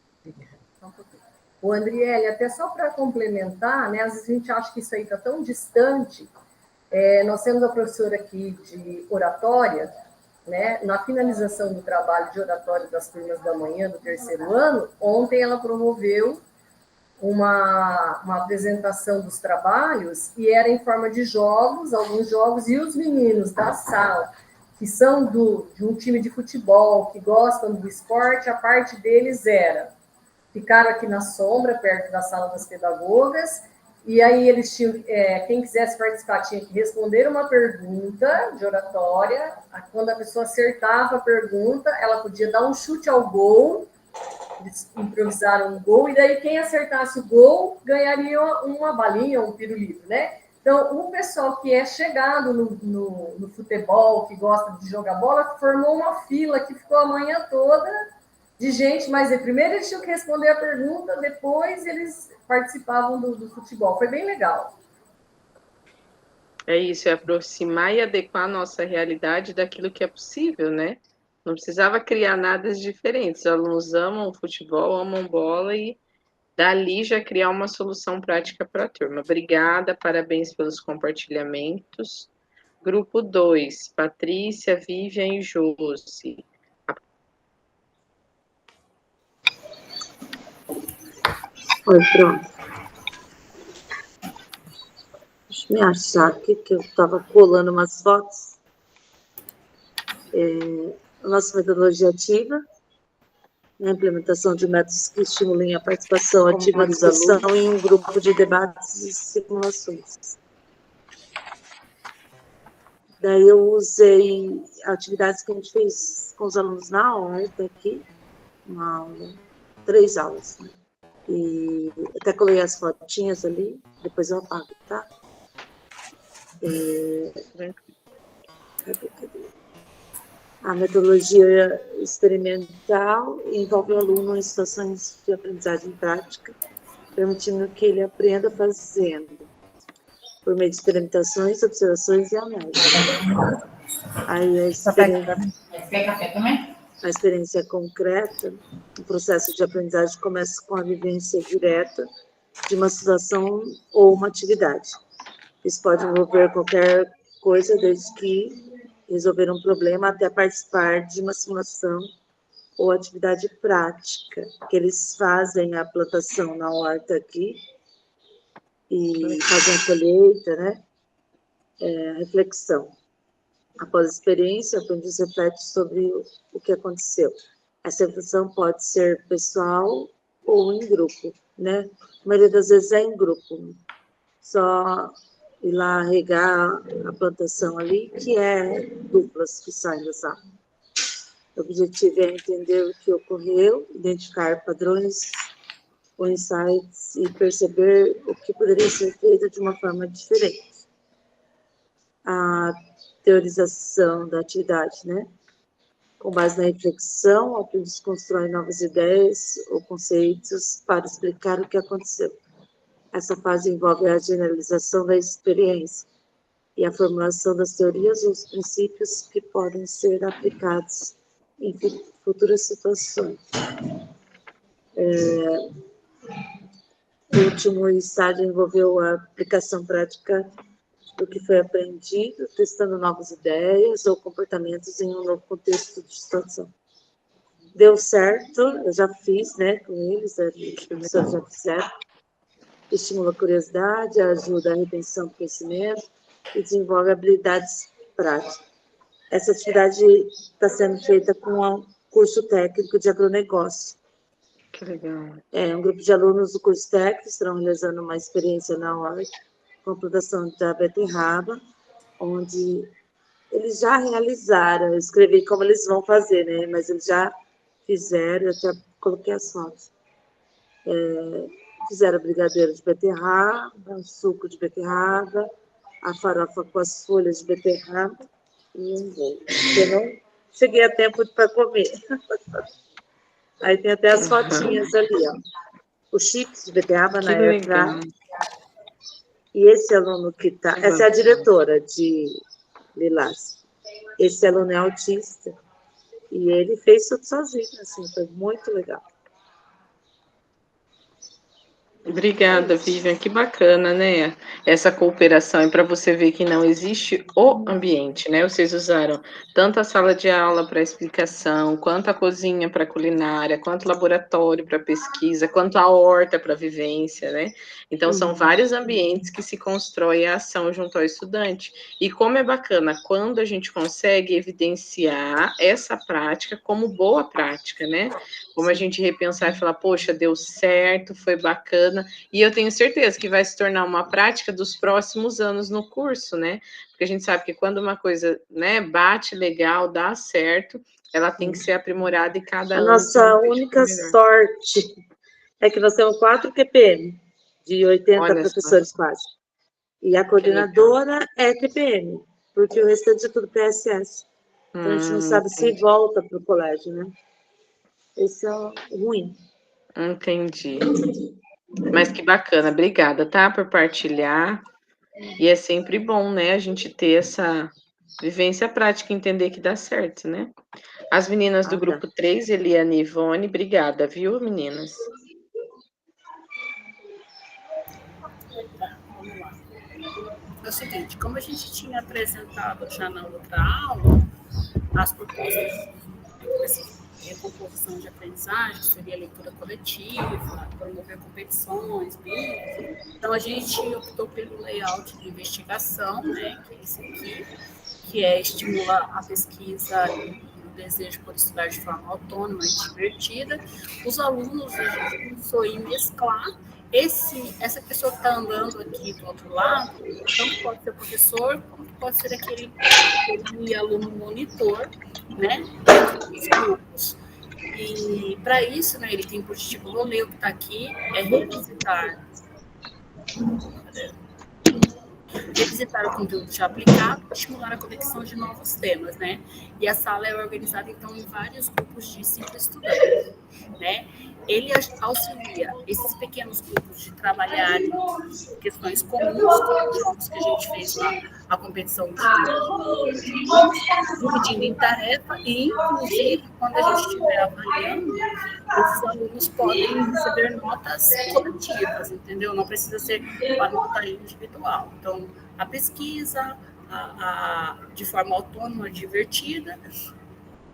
O Andriele, até só para complementar, né, às vezes a gente acha que isso aí está tão distante. Nós temos a professora aqui de oratória, né, na finalização do trabalho de oratória das turmas da manhã do terceiro ano, ontem ela promoveu uma apresentação dos trabalhos e era em forma de jogos, alguns jogos, e os meninos da sala, que são de um time de futebol, que gostam do esporte, a parte deles era... Ficaram aqui na sombra, perto da sala das pedagogas, e aí eles tinham, quem quisesse participar tinha que responder uma pergunta de oratória. Quando a pessoa acertava a pergunta, ela podia dar um chute ao gol, eles improvisaram um gol, e daí quem acertasse o gol ganharia uma balinha, um pirulito, né? Então, o pessoal que é chegado no futebol, que gosta de jogar bola, formou uma fila que ficou a manhã toda de gente, mas primeiro eles tinham que responder a pergunta, depois eles participavam do futebol. Foi bem legal. É isso, é aproximar e adequar a nossa realidade daquilo que é possível, né? Não precisava criar nada diferente. Os alunos amam futebol, amam bola e dali já criar uma solução prática para a turma. Obrigada, parabéns pelos compartilhamentos. Grupo 2, Patrícia, Vivian e Josi. Oi, pronto. Deixa eu me achar aqui, que eu estava colando umas fotos. A nossa metodologia ativa, a implementação de métodos que estimulem a participação ativa dos alunos em um grupo de debates e simulações. Daí eu usei atividades que a gente fez com os alunos na horta aqui, uma aula, 3 aulas, né? E até colei as fotinhas ali, depois eu apago, tá? Cadê? A metodologia experimental envolve o aluno em situações de aprendizagem prática, permitindo que ele aprenda fazendo, por meio de experimentações, observações e análises. Aí a experiência concreta, o processo de aprendizagem começa com a vivência direta de uma situação ou uma atividade. Isso pode envolver qualquer coisa, desde que resolver um problema até participar de uma simulação ou atividade prática, que eles fazem a plantação na horta aqui e fazem a colheita, né? Reflexão. Após a experiência, o aprendiz reflete sobre o que aconteceu. Essa reflexão pode ser pessoal ou em grupo, né? A maioria das vezes é em grupo. Só ir lá regar a plantação ali, que é duplas que saem da sala. O objetivo é entender o que ocorreu, identificar padrões ou insights e perceber o que poderia ser feito de uma forma diferente. A teorização da atividade, né? Com base na reflexão, o aprendiz constrói novas ideias ou conceitos para explicar o que aconteceu. Essa fase envolve a generalização da experiência e a formulação das teorias ou os princípios que podem ser aplicados em futuras situações. O último estágio envolveu a aplicação prática do que foi aprendido, testando novas ideias ou comportamentos em um novo contexto de situação. Deu certo, eu já fiz, né, com eles, as pessoas já fizeram. Estimula a curiosidade, ajuda a retenção do conhecimento e desenvolve habilidades práticas. Essa atividade está sendo feita com um curso técnico de agronegócio. Que legal. Um grupo de alunos do curso técnico estarão realizando uma experiência na horta com a plantação da beterraba, onde eles já realizaram, eu escrevi como eles vão fazer, né? Mas eles já fizeram, eu até coloquei as fotos. Fizeram brigadeiro de beterraba, suco de beterraba, a farofa com as folhas de beterraba e um bolo. Eu não cheguei a tempo para comer. Aí tem até as fotinhas ali, ó. Os chips de beterraba na airfryer. E esse aluno que está... Essa é a diretora de Lilás. Esse aluno é autista. E ele fez tudo sozinho, assim, foi muito legal. Obrigada, Vivian, que bacana, né? Essa cooperação, e para você ver que não existe o ambiente, né? Vocês usaram tanto a sala de aula para explicação, quanto a cozinha para culinária, quanto o laboratório para pesquisa, quanto a horta para vivência, né? Então, são vários ambientes que se constrói a ação junto ao estudante. E como é bacana quando a gente consegue evidenciar essa prática como boa prática, né? Como a gente repensar e falar, poxa, deu certo, foi bacana, e eu tenho certeza que vai se tornar uma prática dos próximos anos no curso, né? Porque a gente sabe que quando uma coisa, né, bate legal, dá certo, ela tem que ser aprimorada e cada ano... A nossa única sorte é que nós temos 4 QPM, de 80 professores quase. E a coordenadora é TPM, porque o restante é tudo PSS. Então, a gente não sabe se volta para o colégio, né? Esse é o ruim. Entendi. Mas que bacana, obrigada, tá, por partilhar. E é sempre bom, né, a gente ter essa vivência prática, entender que dá certo, né? As meninas do grupo 3, Eliane e Ivone, obrigada, viu, meninas? é o seguinte, como a gente tinha apresentado já na outra aula, as propostas de recomposição de aprendizagem, seria leitura coletiva, promover competições, bíblias. Então, a gente optou pelo layout de investigação, né, que é esse aqui, que estimula a pesquisa e o desejo por estudar de forma autônoma e divertida. Os alunos, a gente pensou em mesclar essa pessoa que está andando aqui do outro lado, tanto pode ser o professor, como pode ser aquele aluno monitor, né, dentro dos grupos. E para isso, né, ele tem por título, vou ler o que está aqui, revisitar o conteúdo já aplicado e estimular a conexão de novos temas, né? E a sala é organizada, então, em vários grupos de 5 estudantes, né? Ele auxilia esses pequenos grupos de trabalharem questões comuns, como os jogos que a gente fez lá, a competição dividindo em tarefa e, inclusive, quando a gente estiver avaliando, esses alunos podem receber notas coletivas, entendeu? Não precisa ser uma nota individual. Então, a pesquisa de forma autônoma, divertida,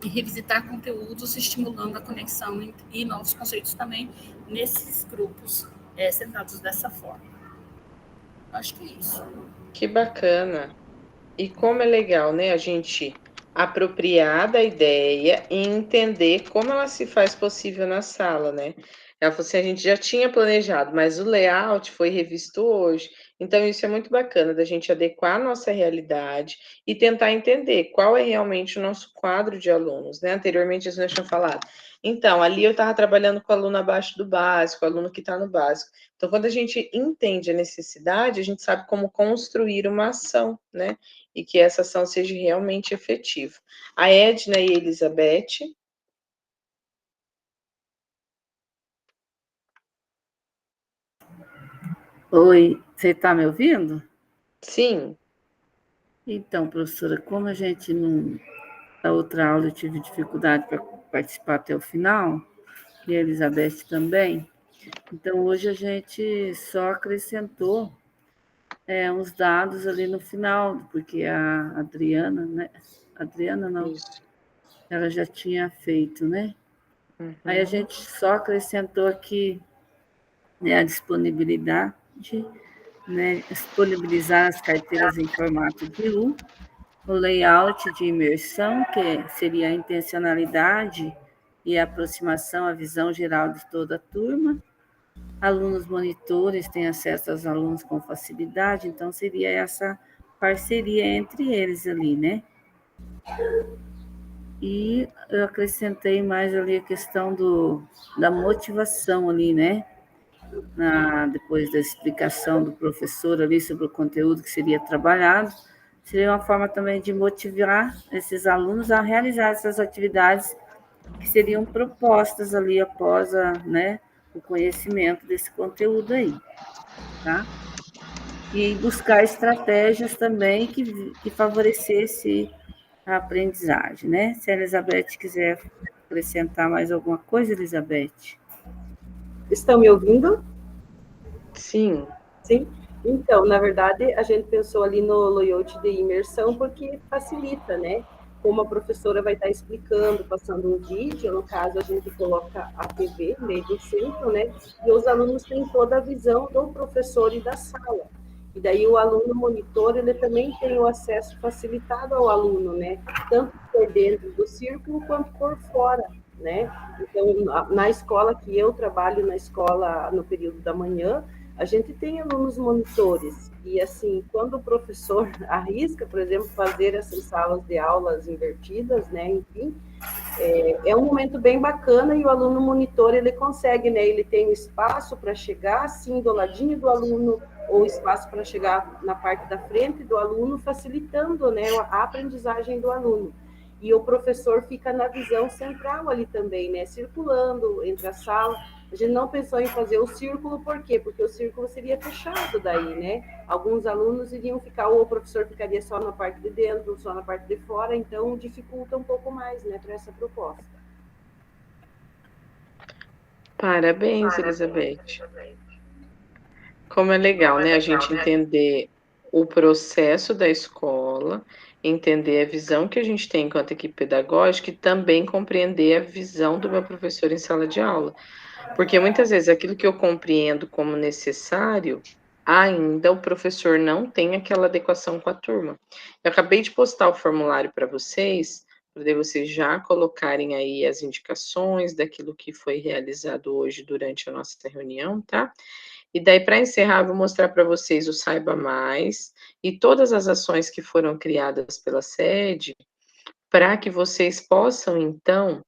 e revisitar conteúdos, estimulando a conexão e novos conceitos também nesses grupos sentados dessa forma. Acho que é isso. Que bacana. E como é legal, né, a gente apropriar da ideia e entender como ela se faz possível na sala, né? Ela falou assim, a gente já tinha planejado, mas o layout foi revisto hoje. Então, isso é muito bacana, da gente adequar a nossa realidade e tentar entender qual é realmente o nosso quadro de alunos, né? Anteriormente, nós tínhamos falado. Então, ali eu estava trabalhando com o aluno abaixo do básico, o aluno que está no básico. Então, quando a gente entende a necessidade, a gente sabe como construir uma ação, né? E que essa ação seja realmente efetiva. A Edna e a Elizabeth. Oi, você está me ouvindo? Sim. Então, professora, como a gente não. Na outra aula eu tive dificuldade para participar até o final, e a Elizabeth também. Então, hoje a gente só acrescentou uns dados ali no final, porque a Adriana, né? Adriana não, Isso. ela já tinha feito, né? Uhum. Aí a gente só acrescentou aqui, né, a disponibilidade, né, disponibilizar as carteiras em formato de U, o layout de imersão, que seria a intencionalidade e a aproximação à visão geral de toda a turma. Alunos monitores têm acesso aos alunos com facilidade, então seria essa parceria entre eles ali, né? E eu acrescentei mais ali a questão da motivação ali, né? Depois da explicação do professor ali sobre o conteúdo que seria trabalhado, seria uma forma também de motivar esses alunos a realizar essas atividades que seriam propostas ali após o conhecimento desse conteúdo aí, tá? E buscar estratégias também que favorecesse a aprendizagem, né? Se a Elizabeth quiser acrescentar mais alguma coisa, Elizabeth. Estão me ouvindo? Sim. Sim? Então, na verdade, a gente pensou ali no layout de imersão porque facilita, né? Como a professora vai estar explicando, passando um vídeo, no caso, a gente coloca a TV no meio do centro, né? E os alunos têm toda a visão do professor e da sala. E daí o aluno monitor, ele também tem o acesso facilitado ao aluno, né? Tanto por dentro do círculo quanto por fora, né? Então, na escola que eu trabalho, na escola no período da manhã, a gente tem alunos monitores, e assim, quando o professor arrisca, por exemplo, fazer essas salas de aulas invertidas, né, enfim, é um momento bem bacana, e o aluno monitor, ele consegue, né, ele tem o espaço para chegar, assim, do ladinho do aluno, ou espaço para chegar na parte da frente do aluno, facilitando, né, a aprendizagem do aluno. E o professor fica na visão central ali também, né, circulando entre a sala. A gente não pensou em fazer o círculo, por quê? Porque o círculo seria fechado daí, né? Alguns alunos iriam ficar, ou o professor ficaria só na parte de dentro, só na parte de fora, então dificulta um pouco mais, né, para essa proposta. Parabéns, Elizabeth. Como é legal, né, a gente entender o processo da escola, entender a visão que a gente tem enquanto equipe pedagógica e também compreender a visão do meu professor em sala de aula. Porque muitas vezes aquilo que eu compreendo como necessário, ainda o professor não tem aquela adequação com a turma. Eu acabei de postar o formulário para vocês, para vocês já colocarem aí as indicações daquilo que foi realizado hoje durante a nossa reunião, tá? E daí, para encerrar, eu vou mostrar para vocês o Saiba Mais e todas as ações que foram criadas pela sede, para que vocês possam, então,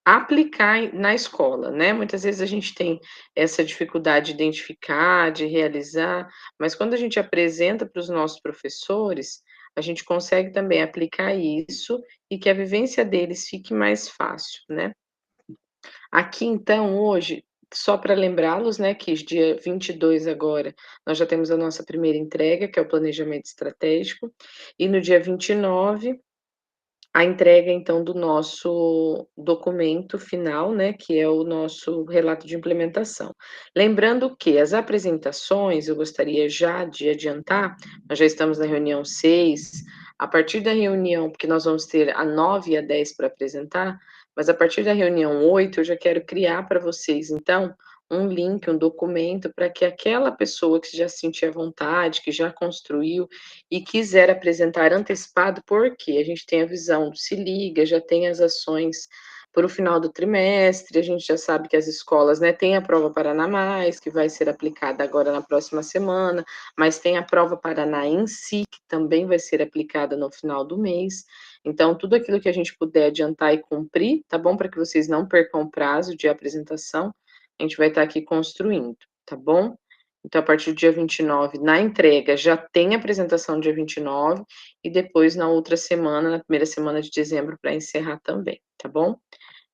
aplicar na escola, né. Muitas vezes a gente tem essa dificuldade de identificar, de realizar, mas quando a gente apresenta para os nossos professores, a gente consegue também aplicar isso e que a vivência deles fique mais fácil, né. Aqui então hoje, só para lembrá-los, né, que dia 22 agora, nós já temos a nossa primeira entrega, que é o planejamento estratégico, e no dia 29 a entrega então do nosso documento final, né, que é o nosso relato de implementação. Lembrando que as apresentações, eu gostaria já de adiantar, nós já estamos na reunião 6, a partir da reunião, porque nós vamos ter a 9 e a 10 para apresentar, mas a partir da reunião 8 eu já quero criar para vocês, então, um link, um documento para que aquela pessoa que já se sentir à vontade, que já construiu e quiser apresentar antecipado, porque a gente tem a visão do Se Liga, já tem as ações para o final do trimestre, a gente já sabe que as escolas, né, tem a prova Paraná Mais, que vai ser aplicada agora na próxima semana, mas tem a prova Paraná em si, que também vai ser aplicada no final do mês. Então, tudo aquilo que a gente puder adiantar e cumprir, tá bom? Para que vocês não percam o prazo de apresentação, a gente vai estar aqui construindo, tá bom? Então, a partir do dia 29, na entrega, já tem apresentação dia 29, e depois na outra semana, na primeira semana de dezembro, para encerrar também, tá bom?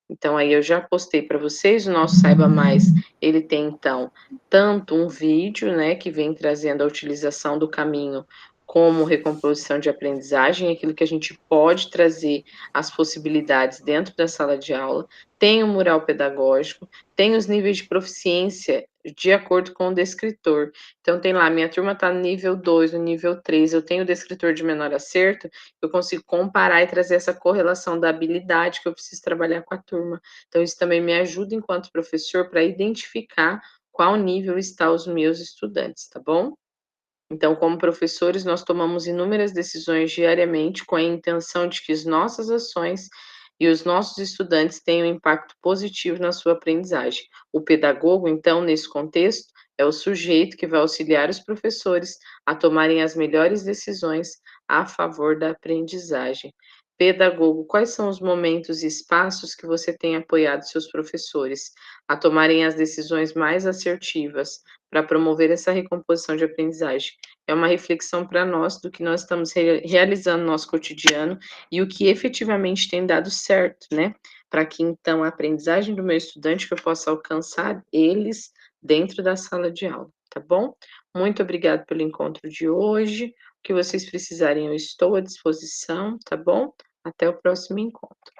Então, aí eu já postei para vocês, o nosso Saiba Mais, ele tem, então, tanto um vídeo, né, que vem trazendo a utilização do caminho como recomposição de aprendizagem, aquilo que a gente pode trazer as possibilidades dentro da sala de aula, tem o mural pedagógico, tem os níveis de proficiência de acordo com o descritor. Então, tem lá, minha turma está no nível 2, no nível 3, eu tenho o descritor de menor acerto, eu consigo comparar e trazer essa correlação da habilidade que eu preciso trabalhar com a turma. Então, isso também me ajuda, enquanto professor, para identificar qual nível está os meus estudantes, tá bom? Então, como professores, nós tomamos inúmeras decisões diariamente com a intenção de que as nossas ações e os nossos estudantes tenham impacto positivo na sua aprendizagem. O pedagogo, então, nesse contexto, é o sujeito que vai auxiliar os professores a tomarem as melhores decisões a favor da aprendizagem. Pedagogo, quais são os momentos e espaços que você tem apoiado seus professores a tomarem as decisões mais assertivas para promover essa recomposição de aprendizagem? É uma reflexão para nós do que nós estamos realizando no nosso cotidiano e o que efetivamente tem dado certo, né? Para que então a aprendizagem do meu estudante, que eu possa alcançar eles dentro da sala de aula, tá bom? Muito obrigada pelo encontro de hoje. O que vocês precisarem, eu estou à disposição, tá bom? Até o próximo encontro.